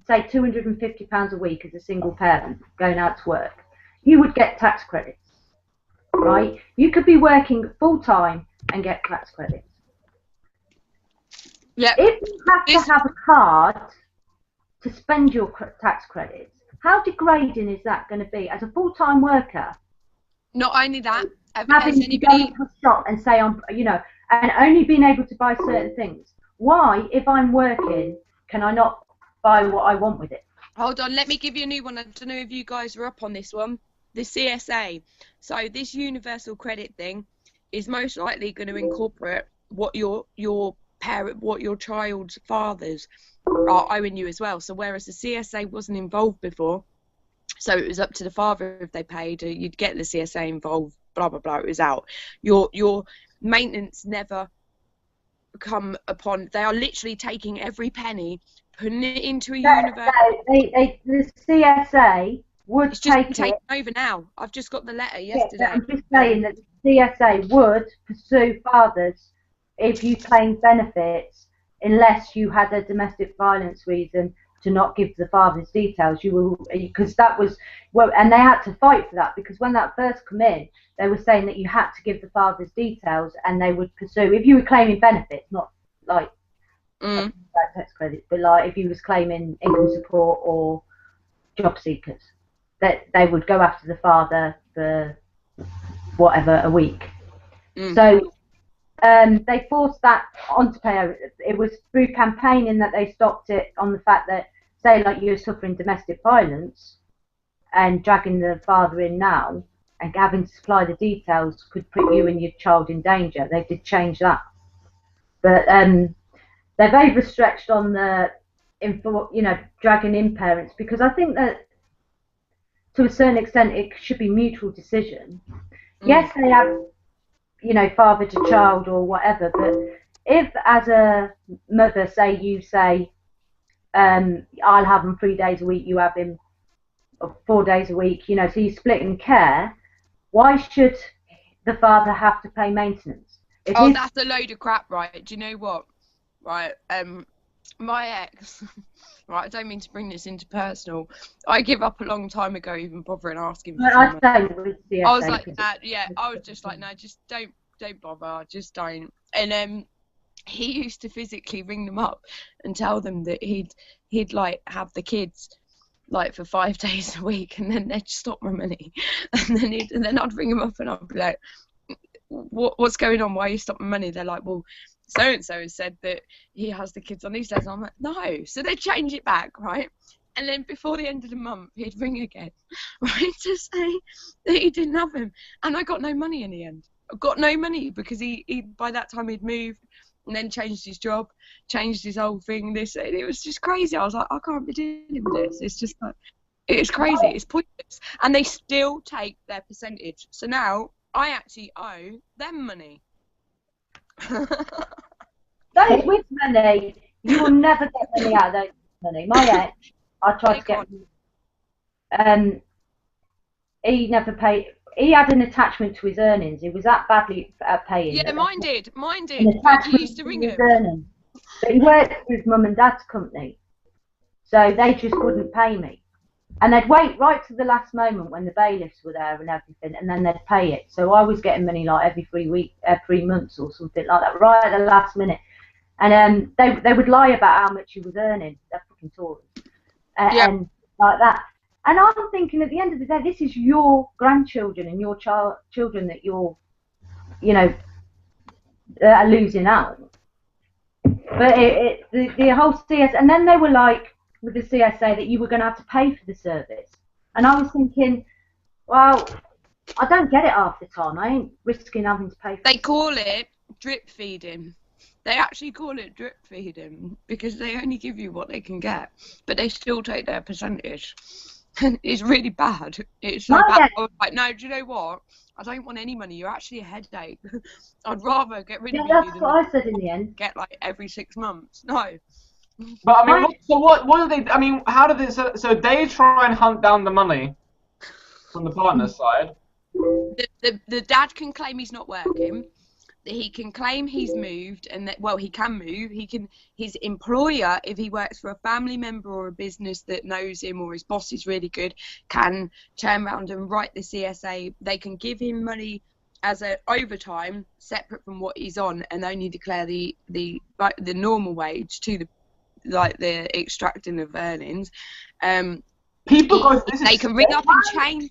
say £250 a week as a single parent going out to work, you would get tax credits, right? You could be working full time and get tax credits. Yeah. If you have to have a card to spend your tax credits, how degrading is that going to be as a full-time worker? Not only that, having to go into a shop and say, you know, and only being able to buy certain things. Why, if I'm working, can I not buy what I want with it? Hold on, let me give you a new one. I don't know if you guys are up on this one. The CSA. So this universal credit thing is most likely going to incorporate what your child's fathers are owing you as well. So whereas the CSA wasn't involved before, so it was up to the father if they paid, or you'd get the CSA involved, blah blah blah, it was out. Your maintenance never come upon. They are literally taking every penny, putting it into a universe. The CSA would take taken over now. I've just got the letter yesterday. Yeah, I'm just saying that the CSA would pursue fathers if you claimed benefits, unless you had a domestic violence reason to not give the father's details. You will, because that was, well, and they had to fight for that, because when that first came in, they were saying that you had to give the father's details, and they would pursue if you were claiming benefits, not like tax credits, but like if you was claiming income support or job seekers, that they would go after the father for whatever a week. So they forced that onto pay. It was through campaigning that they stopped it on the fact that, say, like you're suffering domestic violence and dragging the father in now and having to supply the details could put you and your child in danger. They did change that. But they've overstretched on the, you know, dragging in parents, because I think that to a certain extent it should be mutual decision. Yes, they have, you know, father to child or whatever, but if as a mother, say you say, I'll have him 3 days a week, you have him 4 days a week, you know, so you're splitting care, why should the father have to pay maintenance? That's a load of crap, right? Do you know what? Right, my ex, right, I don't mean to bring this into personal, I give up a long time ago even bothering asking for I was like, I was just like, no, just don't bother, just don't. And he used to physically ring them up and tell them that he'd like have the kids like for 5 days a week, and then they'd stop my money, and then I'd ring them up and I'd be like, what's going on? Why are you stopping money? They're like, well, so and so has said that he has the kids on these days. And I'm like, no. So they change it back, right? And then before the end of the month, he'd ring again, right, to say that he didn't have him, and I got no money in the end. got no money because he by that time he'd moved and then changed his job, changed his whole thing. It was just crazy. I was like, I can't be dealing with this. It's just like, it's crazy. It's pointless. And they still take their percentage. So now I actually owe them money. That is with money. You will never get money out of those money. My ex, I tried to get. He never paid. He had an attachment to his earnings. He was that badly at paying. Yeah, mine did. An attachment You used to ring his him. earnings. But he worked for his mum and dad's company, so they just wouldn't pay me. And they'd wait right to the last moment when the bailiffs were there and everything, and then they'd pay it. So I was getting money like every 3 months or something like that, right at the last minute. And they would lie about how much he was earning. They're fucking Tories. And like that. And I'm thinking, at the end of the day, this is your grandchildren and your children that you're, are losing out. But the whole CS, and then they were like, with the CSA, that you were going to have to pay for the service. And I was thinking, well, I don't get it half the time. I ain't risking having to pay for it. They call it drip feeding. They actually call it drip feeding because they only give you what they can get, but they still take their percentage. It's really bad. It's so bad. I was like, no, do you know what? I don't want any money. You're actually a headache. I'd rather get rid of you that's than what I said in the end. get like every 6 months. No. But I mean, what do they? I mean, how do they? So they try and hunt down the money from the partner's side. The dad can claim he's not working. He can claim he's moved, and that he can move. His employer, if he works for a family member or a business that knows him or his boss is really good, can turn around and write the CSA. They can give him money as an overtime separate from what he's on, and only declare the normal wage to the extracting of earnings. People go. They can ring up and change.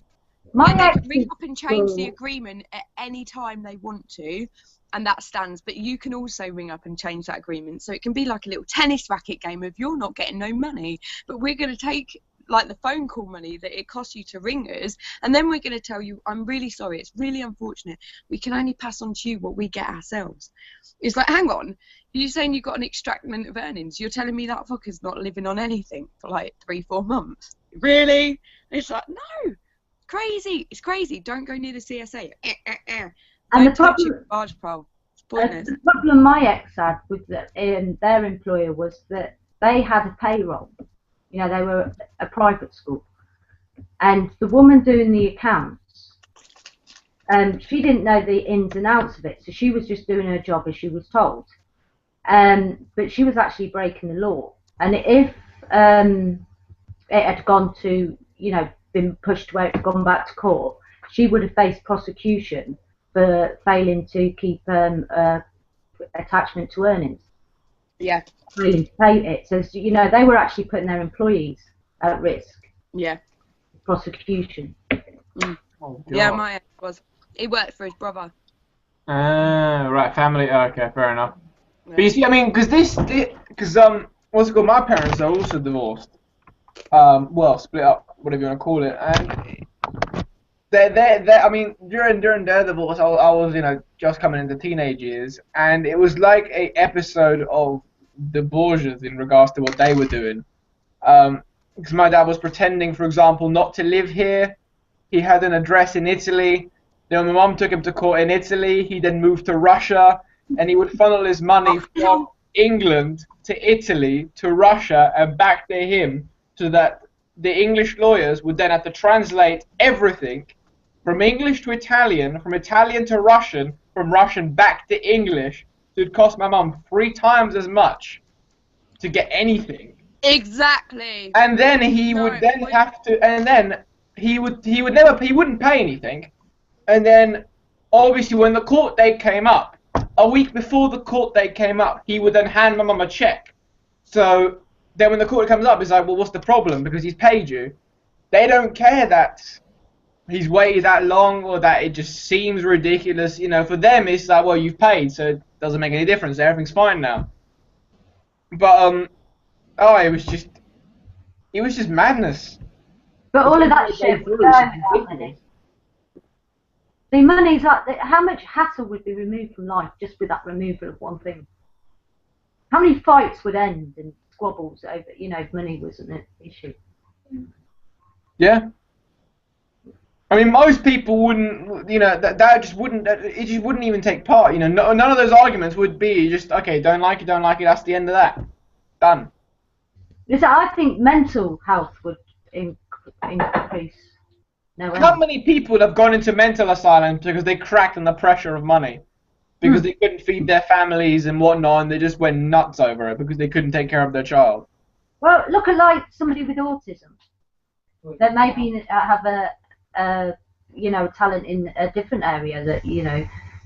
They can ring up and change the agreement at any time they want to, and that stands. But you can also ring up and change that agreement, so it can be like a little tennis racket game of you're not getting no money, but we're going to take like the phone call money that it costs you to ring us, and then we're going to tell you, I'm really sorry, it's really unfortunate, we can only pass on to you what we get ourselves. It's like, hang on, you're saying you've got an extractment of earnings, you're telling me that fucker's not living on anything for like 3-4 months? Really? It's like, no, crazy, it's crazy. Don't go near the CSA. And the touch it, barge pole. It's pointless. The problem my ex had with their employer was that they had a payroll. They were a private school, and the woman doing the accounts, she didn't know the ins and outs of it, so she was just doing her job as she was told. But she was actually breaking the law, and if it had gone to, been pushed away, gone back to court, she would have faced prosecution for failing to keep attachment to earnings. Yeah. Failing to pay it. So, they were actually putting their employees at risk. Yeah. Prosecution. Oh, yeah, my ex was. He worked for his brother. Right, family. Okay, fair enough. Yeah. But you see, I mean, what's it called? My parents are also divorced. Split up, whatever you want to call it, and I mean, during their divorce, I was, just coming into teenage years, and it was like a episode of the Borgias in regards to what they were doing. Because my dad was pretending, for example, not to live here. He had an address in Italy. Then my mum took him to court in Italy. He then moved to Russia, and he would funnel his money from England to Italy to Russia and back to him, so that the English lawyers would then have to translate everything from English to Italian, from Italian to Russian, from Russian back to English. So it cost my mum 3 times as much to get anything. Exactly. And then he wouldn't pay anything. And then, obviously, when the court date came up, a week before the court date came up, he would then hand my mum a check. So then when the court comes up, it's like, well, what's the problem? Because he's paid you. They don't care that he's waited that long or that it just seems ridiculous. For them, it's like, well, you've paid, so it doesn't make any difference. Everything's fine now. But, it was just madness. But all of that shit was The money's like, how much hassle would be removed from life just with that removal of one thing? How many fights would end and squabbles over, if money wasn't an issue? Yeah. I mean, most people wouldn't, that just wouldn't, it just wouldn't even take part. None of those arguments would be just, okay, don't like it, that's the end of that. Done. Listen, I think mental health would increase. How many people have gone into mental asylums because they cracked under the pressure of money? Because they couldn't feed their families and whatnot, and they just went nuts over it because they couldn't take care of their child. Well, look at like somebody with autism. That maybe have a talent in a different area that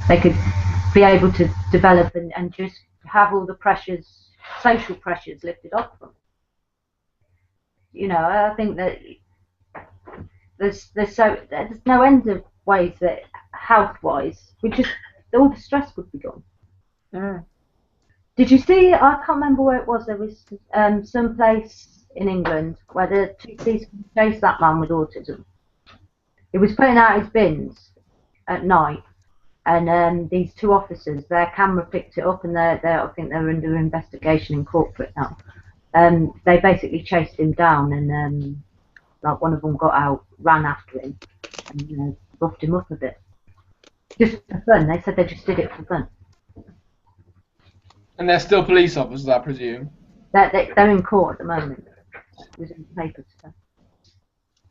they could be able to develop and just have all the pressures, social pressures, lifted off them. I think that there's no end of ways that health-wise, all the stress would be gone. Mm. Did you see? I can't remember where it was. There was some place in England where the two policemen chased that man with autism. He was putting out his bins at night, and these two officers, their camera picked it up, and I think they're under investigation in court for it now. They basically chased him down, and like one of them got out, ran after him, and roughed him up a bit. Just for fun. They said they just did it for fun. And they're still police officers, I presume. They're in court at the moment. It was in the paper today.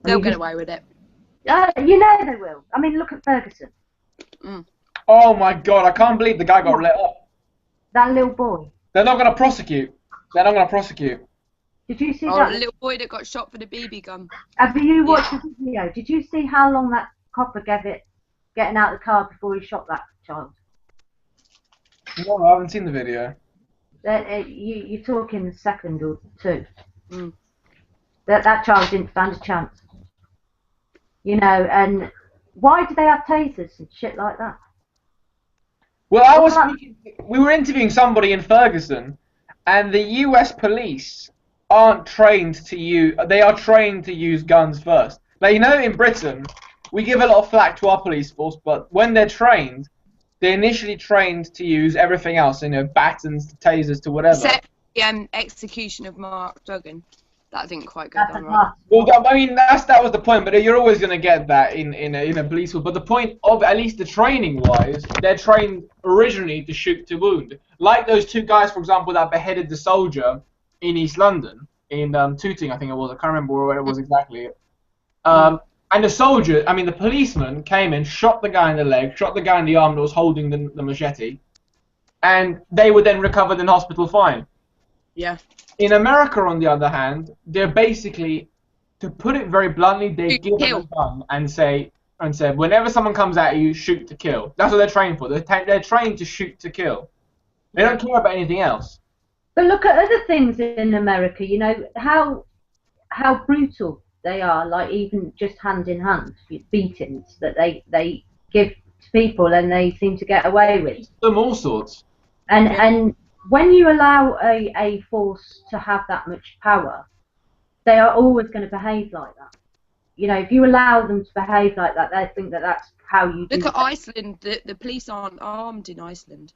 They'll get away with it. They will. I mean, look at Ferguson. Mm. Oh my God! I can't believe the guy got let off. That little boy. They're not going to prosecute. Did you see that? that? The little boy that got shot for the BB gun. Have you watched the video? Did you see how long that copper gave it getting out of the car before he shot that child? No, I haven't seen the video. You're talking a second or two. Mm. That child didn't stand a chance. And why do they have tasers and shit like that? Well, we were interviewing somebody in Ferguson, and the US police aren't trained to use. They are trained to use guns first. Like in Britain, we give a lot of flack to our police force, but when they're trained, they're initially trained to use everything else. Batons to tasers to whatever. Except the execution of Mark Duggan. That didn't quite go down right. Well, I mean, that was the point, but you're always going to get that in a police force. But the point of, at least the training-wise, they're trained originally to shoot to wound. Like those two guys, for example, that beheaded the soldier in East London, in Tooting, I think it was. I can't remember where it was exactly. And the policeman came in, shot the guy in the leg, shot the guy in the arm that was holding the machete, and they were then recovered in hospital fine. Yeah. In America, on the other hand, they're basically, to put it very bluntly, they give them a gun and say, whenever someone comes at you, shoot to kill. That's what they're trained for. They're trained to shoot to kill. They don't care about anything else. But look at other things in America. How brutal they are. Like even just hand in hand beatings that they give to people, and they seem to get away with. Them all sorts. And when you allow a force to have that much power, they are always going to behave like that. If you allow them to behave like that, they think that that's how you do. Look at Iceland. The police aren't armed in Iceland.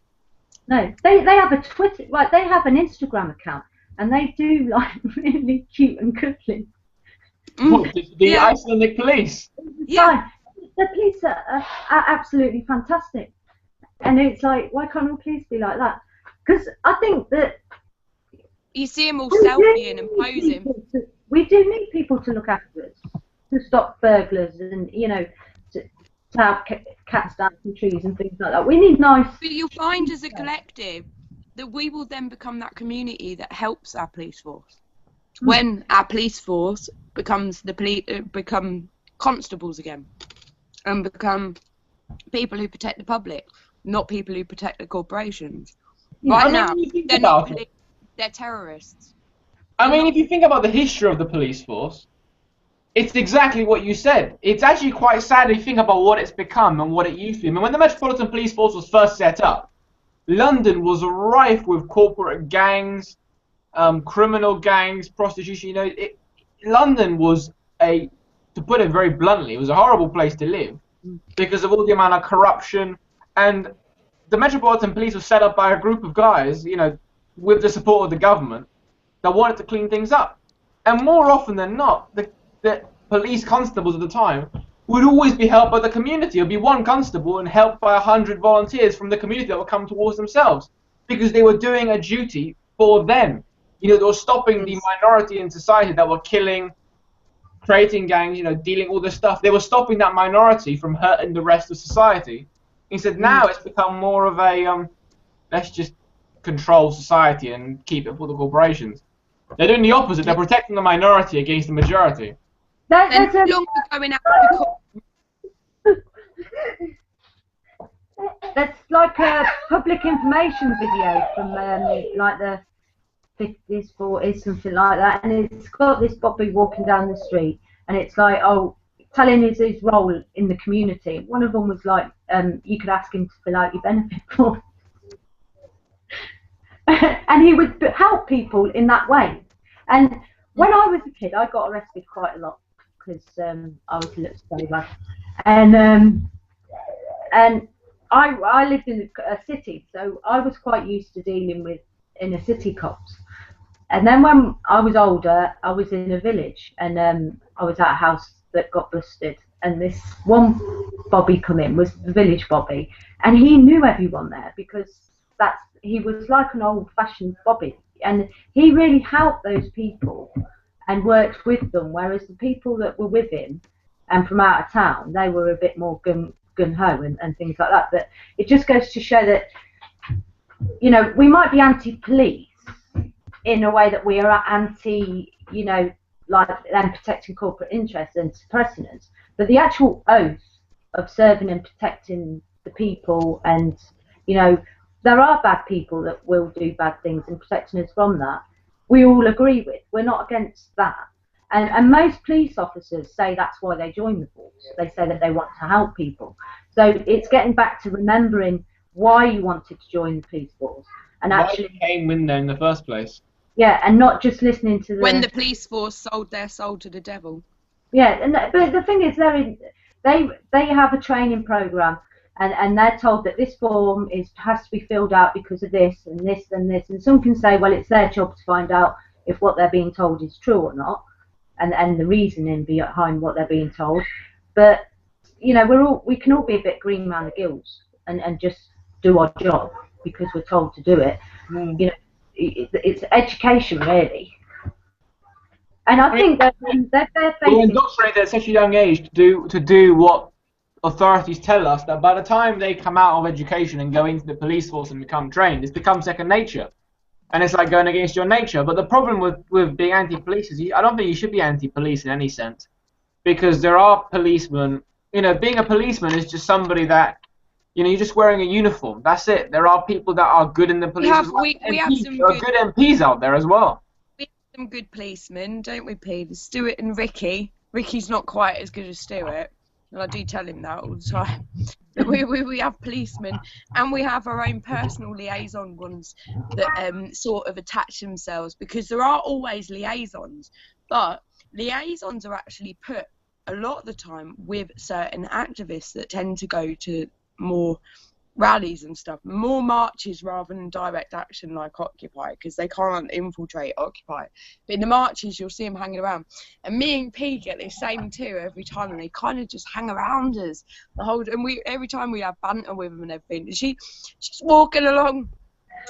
No, they have a Twitter, like they have an Instagram account, and they do like really cute and cuddly. The Icelandic police. Yeah. The police are absolutely fantastic, and it's like, why can't all police be like that? Because I think that you see them all selfieing and posing. We do need people to look after us, to stop burglars, and to have cats down from trees and things like that. We need nice. But you'll find as a collective that we will then become that community that helps our police force. When our police force becomes become constables again, and become people who protect the public, not people who protect the corporations. Right now, they're not police, they're terrorists. I mean, if you think about the history of the police force, it's exactly what you said. It's actually quite sad if you think about what it's become and what it used to be. I mean, when the Metropolitan Police Force was first set up, London was rife with corporate gangs, criminal gangs, prostitution. London was to put it very bluntly, it was a horrible place to live. because of all the amount of corruption. And the Metropolitan Police was set up by a group of guys, you know, with the support of the government, that wanted to clean things up. And more often than not, the police constables at the time would always be helped by the community. It would be one constable and helped by 100 volunteers from the community that would come towards themselves, because they were doing a duty for them. You know, they were stopping the minority in society that were killing, creating gangs, you know, dealing all this stuff. They were stopping that minority from hurting the rest of society. He said now it's become more of a, let's just control society and keep it for the corporations. They're doing the opposite. They're protecting the minority against the majority. Then going out That's like a public information video from like the 50s, 40s, something like that, and it's got this Bobby walking down the street, and it's like, oh, telling his role in the community. One of them was like, you could ask him to fill out your benefit form. And he would help people in that way. And when I was a kid, I got arrested quite a lot because I was a little sober. And I lived in a city, so I was quite used to dealing with inner city cops. And then when I was older, I was in a village, and I was at a house that got busted. And this one Bobby come in, was the village Bobby, and he knew everyone there because he was like an old-fashioned Bobby, and he really helped those people and worked with them, whereas the people that were with him and from out of town, they were a bit more gun-ho and things like that. But it just goes to show that, you know, we might be anti-police in a way that we are anti, you know, like them protecting corporate interests and suppressing us, but the actual oath of serving and protecting the people, and, you know, there are bad people that will do bad things and protecting us from that, we all agree with. We're not against that. And most police officers say that's why they join the force. They say that they want to help people. So it's getting back to remembering why you wanted to join the police force. And actually, why you came in there in the first place. Yeah, and not just listening to when the police force sold their soul to the devil. Yeah, but the thing is, they have a training program, and they're told that this form has to be filled out because of this and this and this, and some can say, well, it's their job to find out if what they're being told is true or not, and the reasoning behind what they're being told. But, you know, we can all be a bit green around the gills and just do our job because we're told to do it. You know, it's education, really. And I think that they're we're indoctrinated at such a young age to do what authorities tell us, that by the time they come out of education and go into the police force and become trained, it's become second nature. And it's like going against your nature. But the problem with being anti-police is I don't think you should be anti-police in any sense. Because there are policemen, you know, being a policeman is just somebody that, you know, you're just wearing a uniform. That's it. There are people that are good in the police. We have some good MPs out there as well. We have some good policemen, don't we, P? There's Stuart and Ricky. Ricky's not quite as good as Stuart, and I do tell him that all the time. But we have policemen, and we have our own personal liaison ones that sort of attach themselves, because there are always liaisons, but liaisons are actually put a lot of the time with certain activists that tend to go to more rallies and stuff, more marches rather than direct action like Occupy, because they can't infiltrate Occupy. But in the marches, you'll see them hanging around. And me and P get the same too every time, and they kind of just hang around us the whole. And every time we have banter with them and everything. And she's walking along,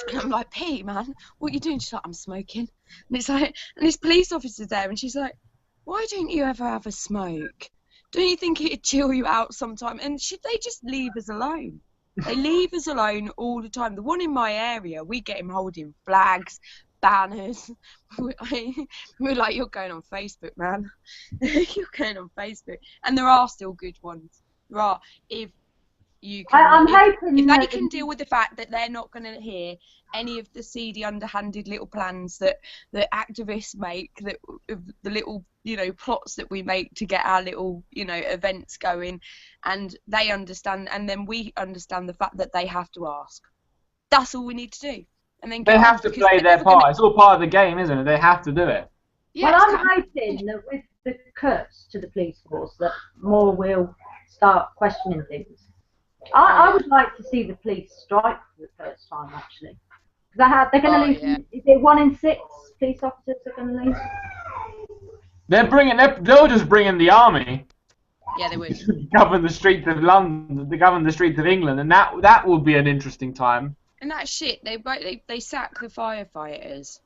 and I'm like, P, man, what are you doing? She's like, I'm smoking. And it's like, and this police officer's there, and she's like, why don't you ever have a smoke? Don't you think it'd chill you out sometime? And they just leave us alone. They leave us alone all the time. The one in my area, we get him holding flags, banners. We're like, you're going on Facebook, man. You're going on Facebook. And there are still good ones. There are. If you can, if they can deal with the fact that they're not going to hear any of the seedy, underhanded little plans that activists make, that the little, you know, plots that we make to get our little, you know, events going, and they understand, and then we understand the fact that they have to ask. That's all we need to do. And then they have to play their part. It's all part of the game, isn't it? They have to do it. Yeah, well, I'm hoping that with the cuts to the police force, that more will start questioning things. I would like to see the police strike for the first time, actually. Because they're going to lose. Yeah. Is it 1 in 6 police officers are going to lose? They'll just bring in the army. Yeah, they would. To govern the streets of London, to govern the streets of England, and that will be an interesting time. And that shit, they sack the firefighters.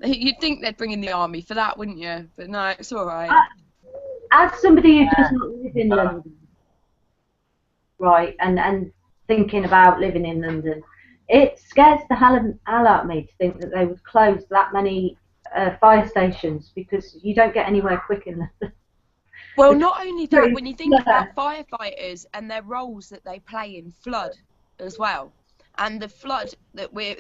You'd think they'd bring in the army for that, wouldn't you? But no, it's all right. As somebody who does not live in London, right, and thinking about living in London, it scares the hell out of me to think that they would close that many fire stations because you don't get anywhere quick in London. Well, not only that, when you think about firefighters and their roles that they play in flood as well, and the floods that we're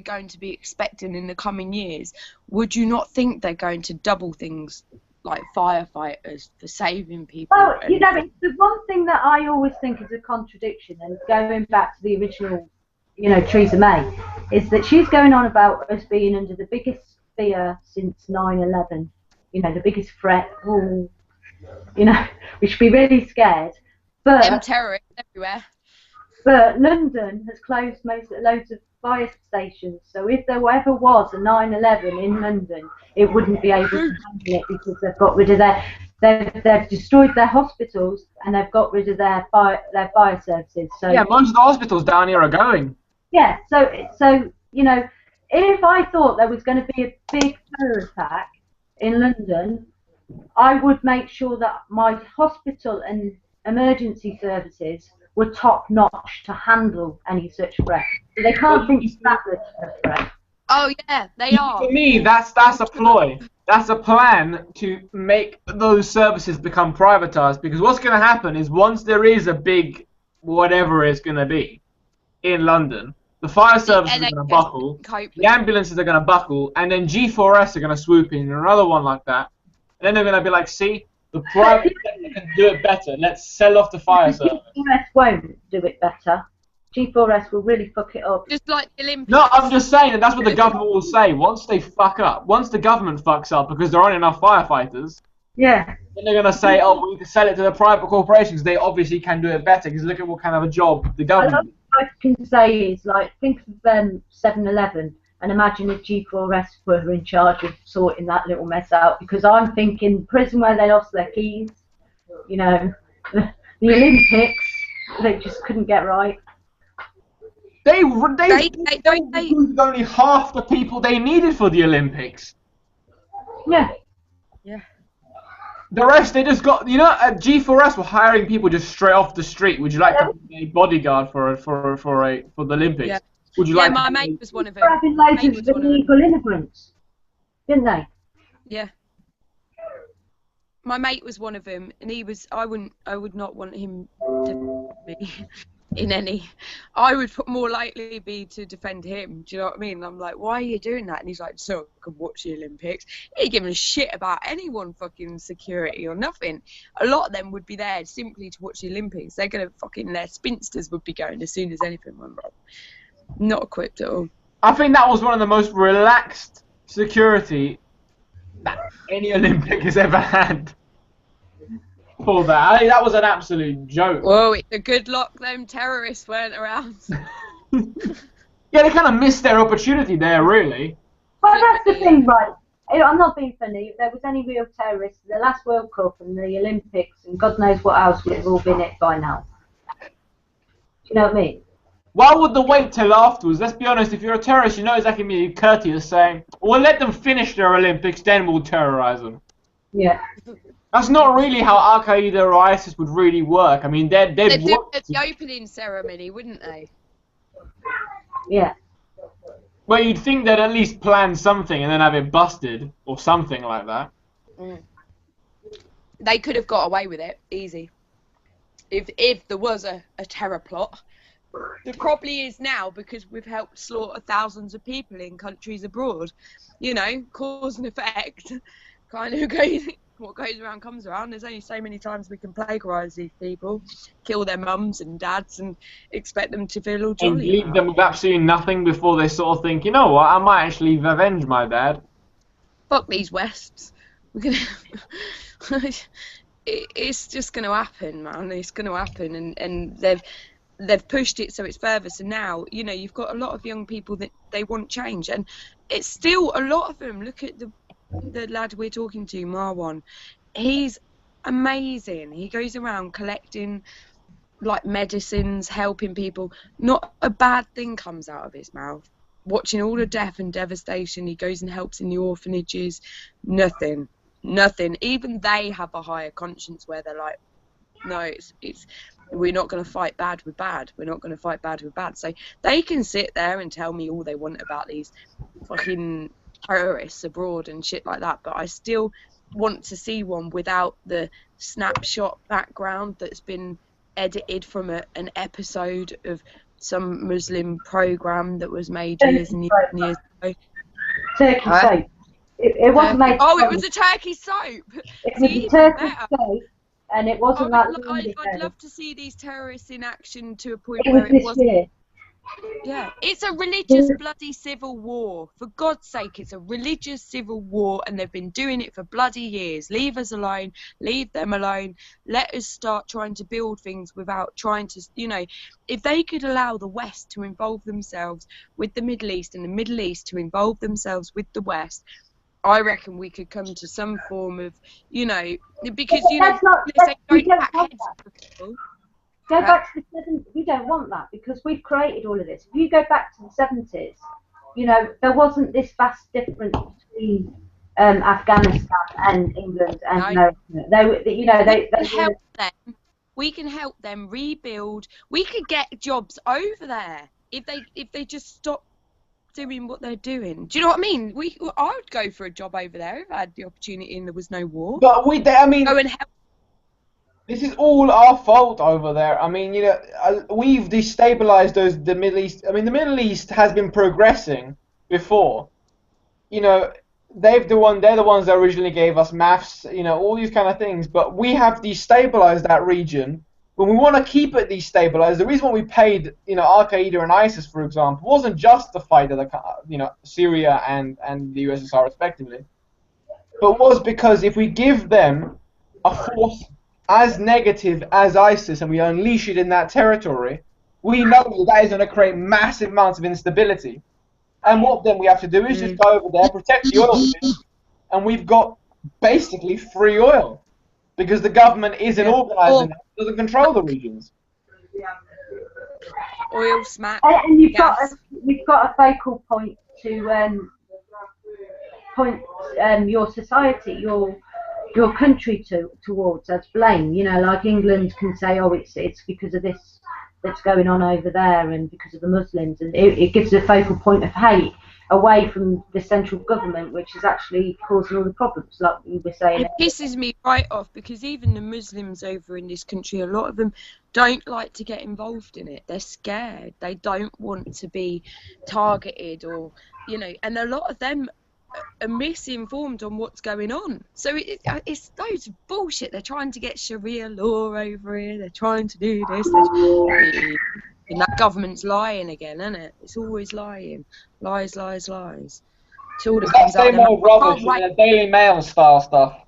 going to be expecting in the coming years, would you not think they're going to double things like firefighters for saving people? Well, you know, it's the one thing that I always think is a contradiction, and going back to the original, you know, Theresa May, is that she's going on about us being under the biggest fear since 9/11, you know, the biggest threat. Ooh, you know, we should be really scared. But them terrorists everywhere. But London has closed loads of fire stations, so if there ever was a 9/11 in London, it wouldn't be able to handle it because they've got rid of they've destroyed their hospitals and they've got rid of their fire services. So yeah, most of the hospitals down here are going. Yeah, so you know, if I thought there was going to be a big terror attack in London, I would make sure that my hospital and emergency services were top notch to handle any such threat. So they can't think that much of a threat. Oh yeah, they are. For me, that's a ploy. That's a plan to make those services become privatized. Because what's going to happen is once there is a big whatever it's going to be in London, the fire services are going to buckle, the ambulances are going to buckle, and then G4S are going to swoop in, and another one like that. And then they're going to be like, see, the private sector can do it better. Let's sell off the fire service. G4S won't do it better. G4S will really fuck it up. Just like the Olympics. No, I'm just saying that that's what the government will say. Once they fuck up, once the government fucks up because there aren't enough firefighters, yeah, then they're going to say, oh, we need to sell it to the private corporations. They obviously can do it better because look at what kind of a job the government. What I can say is, like, think of 7-Eleven and imagine if G4S were in charge of sorting that little mess out, because I'm thinking prison where they lost their keys, you know, the Olympics, they just couldn't get right. They only half the people they needed for the Olympics. Yeah. Yeah. The rest, they just got, you know, at G4S were hiring people just straight off the street. Would you like to be a bodyguard for the Olympics? Yeah. Would you Yeah, like my mate was one of them. They're having loads of illegal immigrants, didn't they? Yeah. My mate was one of them, and I would not want him to be in any. I would more likely be to defend him. Do you know what I mean? I'm like, why are you doing that? And he's like, so I can watch the Olympics. He ain't giving a shit about anyone fucking security or nothing. A lot of them would be there simply to watch the Olympics. They're gonna their spinsters would be going as soon as anything went wrong. Not equipped at all. I think that was one of the most relaxed security that any Olympic has ever had. For that, I think that was an absolute joke. Whoa, it's a good luck them terrorists weren't around. Yeah, they kind of missed their opportunity there, really. Well, that's the thing, right? I'm not being funny. If there was any real terrorists, the last World Cup and the Olympics and God knows what else would have all been it by now. Do you know what I mean? Why would they wait till afterwards? Let's be honest, if you're a terrorist, you know exactly me, courteous saying, well, let them finish their Olympics, then we'll terrorize them. Yeah. That's not really how Al-Qaeda or ISIS would really work. I mean, they'd do the opening ceremony, wouldn't they? Yeah. Well, you'd think they'd at least plan something and then have it busted, or something like that. Mm. They could have got away with it, easy. If there was a terror plot. There probably is now because we've helped slaughter thousands of people in countries abroad. You know, cause and effect. Kind of what goes around comes around. There's only so many times we can plagiarise these people, kill their mums and dads, and expect them to feel all jolly. And leave them with absolutely nothing before they sort of think, you know what, I might actually avenge my dad. Fuck these Wests. We're gonna. it's just going to happen, man. It's going to happen, and they've pushed it so it's further. So now, you know, you've got a lot of young people that they want change, and it's still a lot of them. Look at the lad we're talking to, Marwan. He's amazing. He goes around collecting like medicines, helping people. Not a bad thing comes out of his mouth. Watching all the death and devastation, he goes and helps in the orphanages. Nothing. Even they have a higher conscience where they're like, no, it's we're not going to fight bad with bad. We're not going to fight bad with bad. So they can sit there and tell me all they want about these fucking terrorists abroad and shit like that, but I still want to see one without the snapshot background that's been edited from an episode of some Muslim program that was made years and years and years ago. Turkey soap. It wasn't made. Oh, it was a turkey soap. It was a turkey soap, and it wasn't that. I'd love to see these terrorists in action to a point it where was it this wasn't. year. Yeah, it's a religious bloody civil war. For God's sake, it's a religious civil war, and they've been doing it for bloody years. Leave us alone. Leave them alone. Let us start trying to build things without trying to, you know, if they could allow the West to involve themselves with the Middle East and the Middle East to involve themselves with the West, I reckon we could come to some form of, you know, because, you know, we don't want that. Go back to the 70s. We don't want that because we've created all of this. If you go back to the 70s, you know, there wasn't this vast difference between Afghanistan and England and America. We can help them rebuild. We could get jobs over there if they just stop doing what they're doing. Do you know what I mean? I would go for a job over there if I had the opportunity and there was no war. But I mean, go and help. This is all our fault over there. I mean, you know, we've destabilized the Middle East. I mean, the Middle East has been progressing before. You know, they're the ones that originally gave us maths, you know, all these kind of things. But we have destabilized that region. When we want to keep it destabilized, the reason why we paid, you know, Al Qaeda and ISIS, for example, wasn't just to fight, you know, Syria and the USSR respectively, but was because if we give them a force as negative as ISIS and we unleash it in that territory, we know that is going to create massive amounts of instability. And what then we have to do is just go over there, protect the oil fields, and we've got basically free oil because the government isn't organised enough, doesn't control the regions. Oil smack. And you've got a focal point to your society, your country towards as blame. You know, like England can say, oh, it's because of this that's going on over there and because of the Muslims, and it gives a focal point of hate away from the central government, which is actually causing all the problems, like we were saying. It pisses me right off because even the Muslims over in this country, a lot of them don't like to get involved in it. They're scared. They don't want to be targeted or, you know, and a lot of them are misinformed on what's going on. So it's loads of bullshit. They're trying to get Sharia law over here. They're trying to do this. And that government's lying again, isn't it? It's always lying. Lies, lies, lies. Till it comes out. Same old rubbish, the Daily Mail style stuff.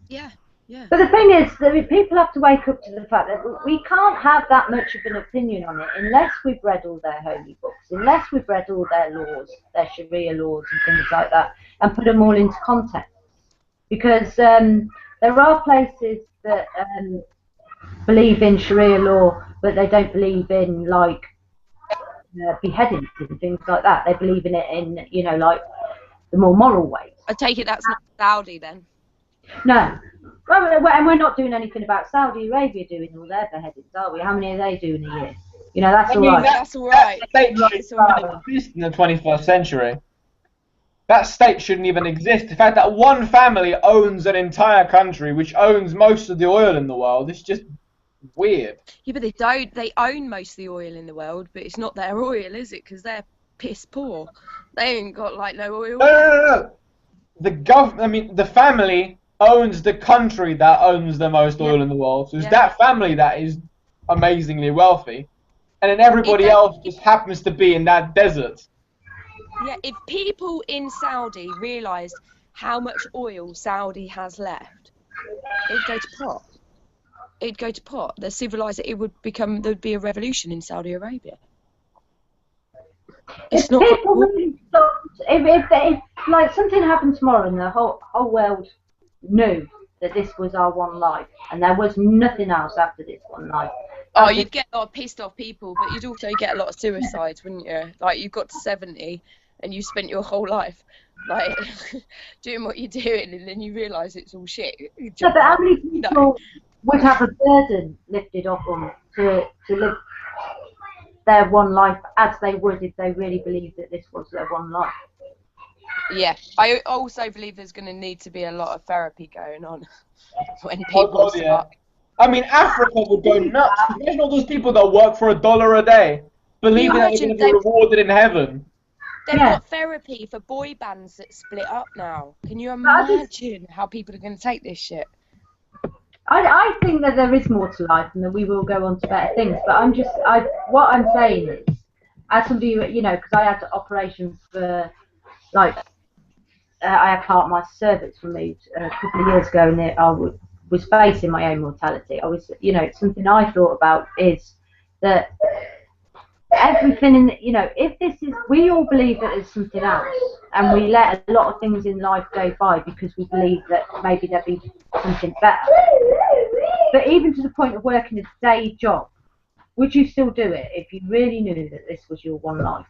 Yeah, yeah. But the thing is, that people have to wake up to the fact that we can't have that much of an opinion on it unless we've read all their holy books, unless we've read all their laws, their Sharia laws and things like that, and put them all into context. Because there are places that believe in Sharia law, but they don't believe in, like, beheadings and things like that. They believe in it in, you know, like, the more moral ways. I take it that's not Saudi then? No. Well, and we're not doing anything about Saudi Arabia doing all their beheadings, are we? How many are they doing a year? You know, that's all right. That's all right. That state shouldn't exist in the 21st century. That state shouldn't even exist. The fact that one family owns an entire country, which owns most of the oil in the world, is just weird. Yeah, but they don't. They own most of the oil in the world, but it's not their oil, is it? Because they're piss poor. They ain't got like no oil. No. The family owns the country that owns the most oil in the world. So it's that family that is amazingly wealthy, and then everybody else just happens to be in that desert. Yeah, if people in Saudi realised how much oil Saudi has left, It'd go to pot. It'd go to pot. The civilized. It would become. There'd be a revolution in Saudi Arabia. It's If not. people really stopped, if like something happened tomorrow and the whole world knew that this was our one life and there was nothing else after this one life. Oh, you'd get a lot of pissed off people, but you'd also get a lot of suicides, wouldn't you? Like, you've got to 70 and you spent your whole life, like, doing what you're doing, and then you realise it's all shit. Yeah, but how many people would have a burden lifted off them to live their one life as they would if they really believed that this was their one life? Yeah, I also believe there's going to need to be a lot of therapy going on when people start. I mean, Africa would go nuts. Imagine all those people that work for $1 a day, believing that they're going to be rewarded in heaven. They've got therapy for boy bands that split up now. Can you imagine how people are going to take this shit? I think that there is more to life and that we will go on to better things. But what I'm saying is, as somebody, you know, because I had operations for, like, I had part of my cervix removed a couple of years ago, and I was facing my own mortality. I was, you know, something I thought about is that everything in, you know, if this is, we all believe that there's something else, and we let a lot of things in life go by because we believe that maybe there'd be something better. But even to the point of working a day job, would you still do it if you really knew that this was your one life?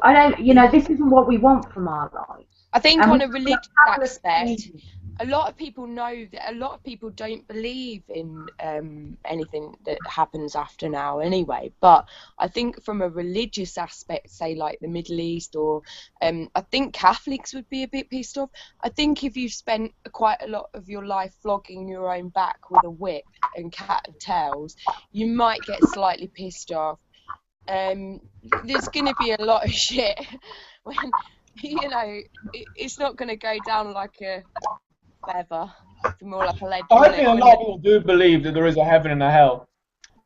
I don't, you know, this isn't what we want from our lives. I think on a religious aspect, a lot of people know that a lot of people don't believe in anything that happens after now anyway. But I think from a religious aspect, say like the Middle East, or I think Catholics would be a bit pissed off. I think if you've spent quite a lot of your life flogging your own back with a whip and cat and tails, you might get slightly pissed off. There's going to be a lot of shit when, you know, it's not going to go down like a feather, it's more like a lead. I think a lot of people do believe that there is a heaven and a hell,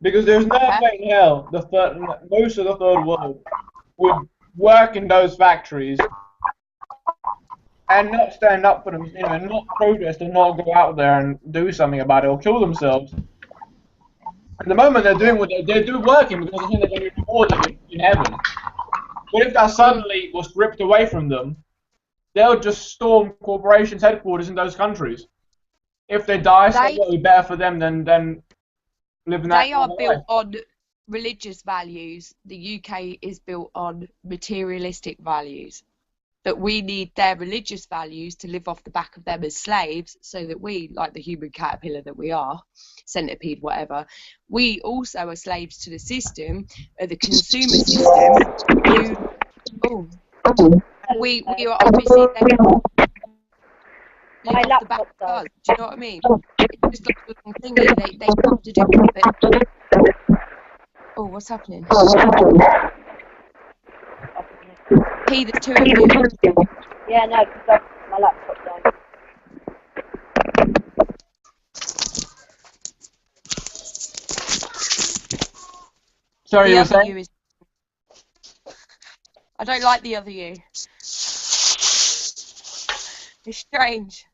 because there's no way in hell most of the third world would work in those factories and not stand up for them, you know, and not protest and not go out there and do something about it or kill themselves. At the moment, they're doing they're working because they think they're going to be rewarded in heaven. But if that suddenly was ripped away from them, they'll just storm corporations' headquarters in those countries. If they die, so it'll be better for them than living that. They are built on religious values. The UK is built on materialistic values. But we need their religious values to live off the back of them as slaves, so that we, like the human caterpillar that we are, centipede, whatever, we also are slaves to the system, the consumer system. We are obviously live off the back of us. Do you know what I mean? It's just like a long thingy. They come to do it. Oh, what's happening? P, there's two of you. Yeah, no, because my laptop died. Sorry, you were saying? I don't like the other you. It's strange.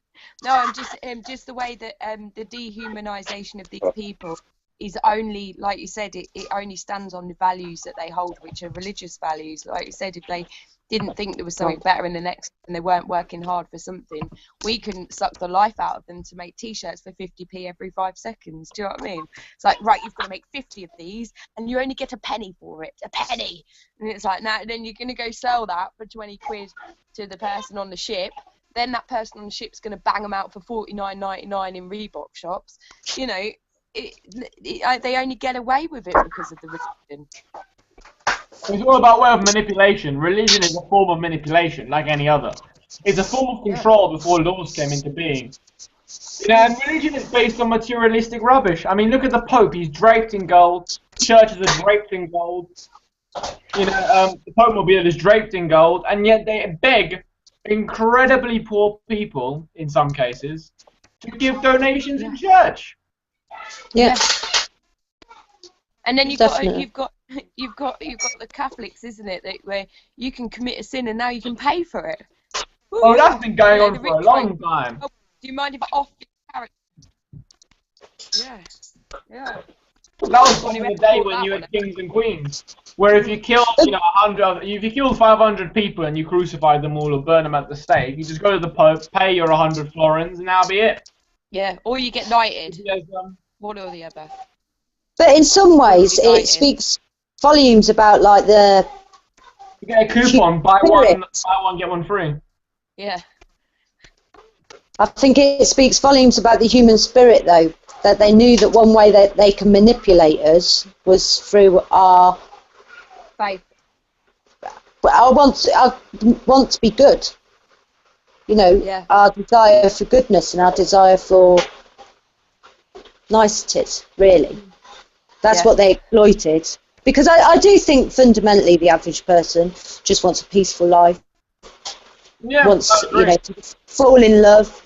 No, I'm just the way that the dehumanisation of these people is only, like you said, it only stands on the values that they hold, which are religious values. Like you said, if they didn't think there was something better in the next and they weren't working hard for something, we couldn't suck the life out of them to make t-shirts for 50p every 5 seconds. Do you know what I mean? It's like, right, you've got to make 50 of these and you only get a penny for it. A penny. And it's like, now then you're going to go sell that for 20 quid to the person on the ship. Then that person on the ship's going to bang them out for $49.99 in Reebok shops. You know, they only get away with it because of the religion. It's all about way of manipulation. Religion is a form of manipulation, like any other. It's a form of control before laws came into being. You know, and religion is based on materialistic rubbish. I mean, look at the Pope. He's draped in gold. Churches are draped in gold. You know, the Pope Mobile is draped in gold, and yet they beg incredibly poor people, in some cases, to give donations in church. Yeah. And then you've got the Catholics, isn't it? Where you can commit a sin and now you can pay for it. Oh, that's been going Yeah, on the for a rich long folk. time. Oh, do you mind if I off your character? Yeah. Yeah. That was back Anyone in the ever day thought when that you one? had kings and queens, where if you killed, 100, if you killed 500 people and you crucified them all or burned them at the stake, you just go to the Pope, pay your 100 florins, and that'll be it. Yeah, or you get knighted. Yes, One or the other. But in some ways, it speaks volumes about like the. you get a coupon, buy one, get one free. Yeah. I think it speaks volumes about the human spirit, though, that they knew that one way that they can manipulate us was through our. Faith. I want to be good. You know, Yeah. our desire for goodness and our desire for niceties, really. That's what they exploited. Because I do think fundamentally the average person just wants a peaceful life. Yeah, Wants, you know, to fall in love,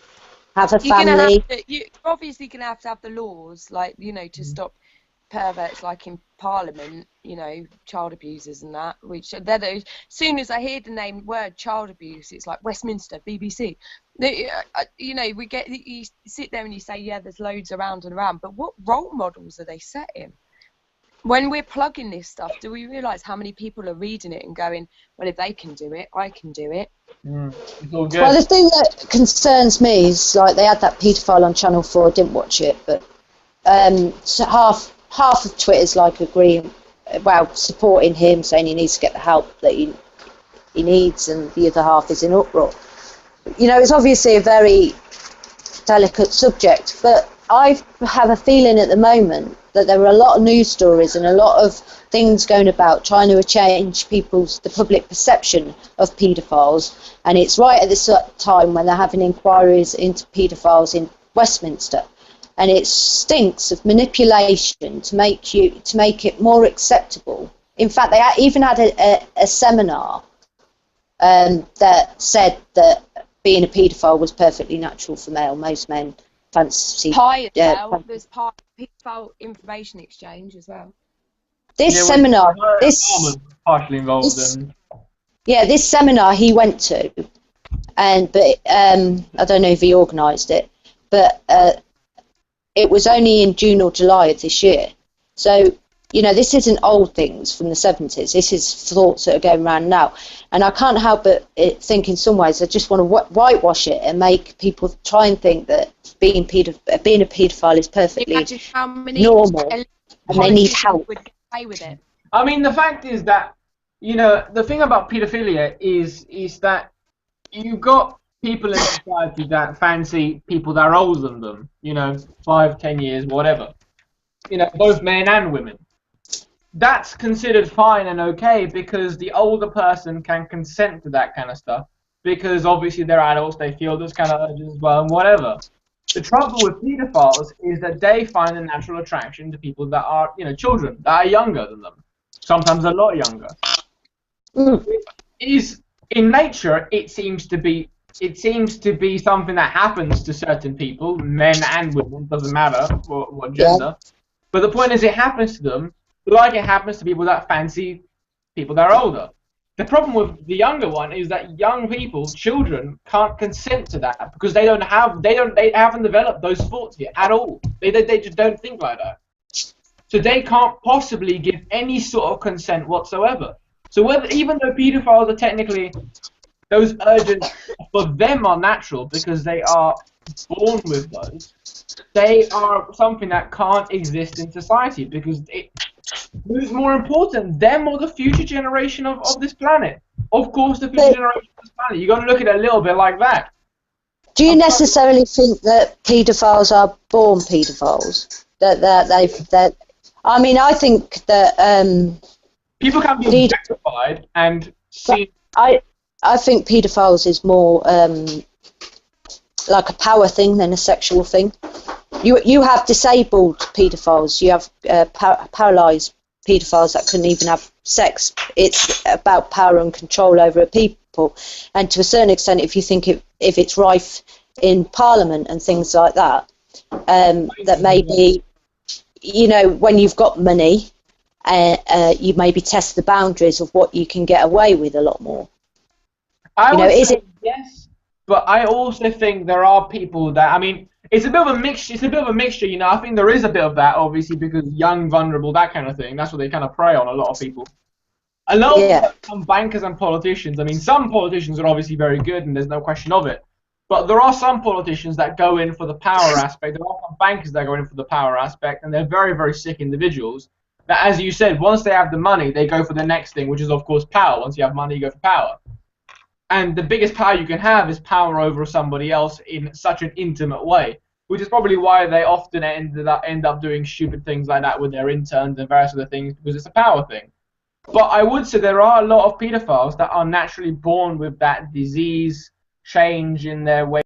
have a family. You're obviously going to have the laws, like, you know, to stop perverts like in Parliament, you know, child abusers and that, which they're those, as soon as I hear the word child abuse, it's like Westminster, BBC. You know, you sit there and you say, yeah, there's loads around and around, but what role models are they setting? When we're plugging this stuff, do we realise how many people are reading it and going, well, if they can do it, I can do it? It's all good. Well, the thing that concerns me is, like, they had that paedophile on Channel 4, I didn't watch it, but so half of Twitter's like agreeing, supporting him, saying he needs to get the help that he needs, and the other half is in uproar. You know, it's obviously a very delicate subject, but I have a feeling at the moment that there are a lot of news stories and a lot of things going about trying to change the public perception of paedophiles, and it's right at this time when they're having inquiries into paedophiles in Westminster, and it stinks of manipulation to make it more acceptable. In fact, they even had a seminar that said that being a paedophile was perfectly natural for male. Most men fancy. There's paedophile information exchange as well. This seminar, partially involved in. Yeah, this seminar he went to, but I don't know if he organised it, but it was only in June or July of this year. So, you know, this isn't old things from the 70s. This is thoughts that are going around now. And I can't help but think in some ways I just want to whitewash it and make people try and think that being a paedophile is perfectly normal and they need help. Would get away with it. I mean, the fact is that, you know, the thing about paedophilia is that you've got people in society that fancy people that are older than them, you know, 5, 10 years, whatever. You know, both men and women. That's considered fine and okay because the older person can consent to that kind of stuff because obviously they're adults, they feel those kind of urges as well and whatever. The trouble with pedophiles is that they find a natural attraction to people that are, you know, children that are younger than them, sometimes a lot younger. Is in nature, it seems to be something that happens to certain people, men and women, doesn't matter what gender. Yeah. But the point is, it happens to them, like it happens to people that fancy people that are older. The problem with the younger one is that young people, children, can't consent to that because they haven't developed those thoughts yet at all. They just don't think like that. So they can't possibly give any sort of consent whatsoever. So even though pedophiles are technically, those urges for them are natural because they are born with those, they are something that can't exist in society because who's more important, them or the future generation of this planet? Of course, the future generation of this planet. You've got to look at it a little bit like that. Do you necessarily think that paedophiles are born paedophiles? I mean, I think that people can be objectified and see. I think paedophiles is more like a power thing than a sexual thing. You have disabled paedophiles. You have paralysed paedophiles that couldn't even have sex. It's about power and control over a people. And to a certain extent, if you think if it's rife in Parliament and things like that, that maybe, you know, when you've got money, you maybe test the boundaries of what you can get away with a lot more. I would say yes But I also think there are people that, I mean, it's a bit of a mixture. It's a bit of a mixture, you know. I think there is a bit of that, obviously, because young, vulnerable, that kind of thing. That's what they kind of prey on, a lot of people. A lot of some bankers and politicians. I mean, some politicians are obviously very good, and there's no question of it. But there are some politicians that go in for the power aspect. There are some bankers that go in for the power aspect, and they're very, very sick individuals. That, as you said, once they have the money, they go for the next thing, which is, of course, power. Once you have money, you go for power. And the biggest power you can have is power over somebody else in such an intimate way, which is probably why they often end up doing stupid things like that with their interns and various other things, because it's a power thing. But I would say there are a lot of pedophiles that are naturally born with that disease change in their way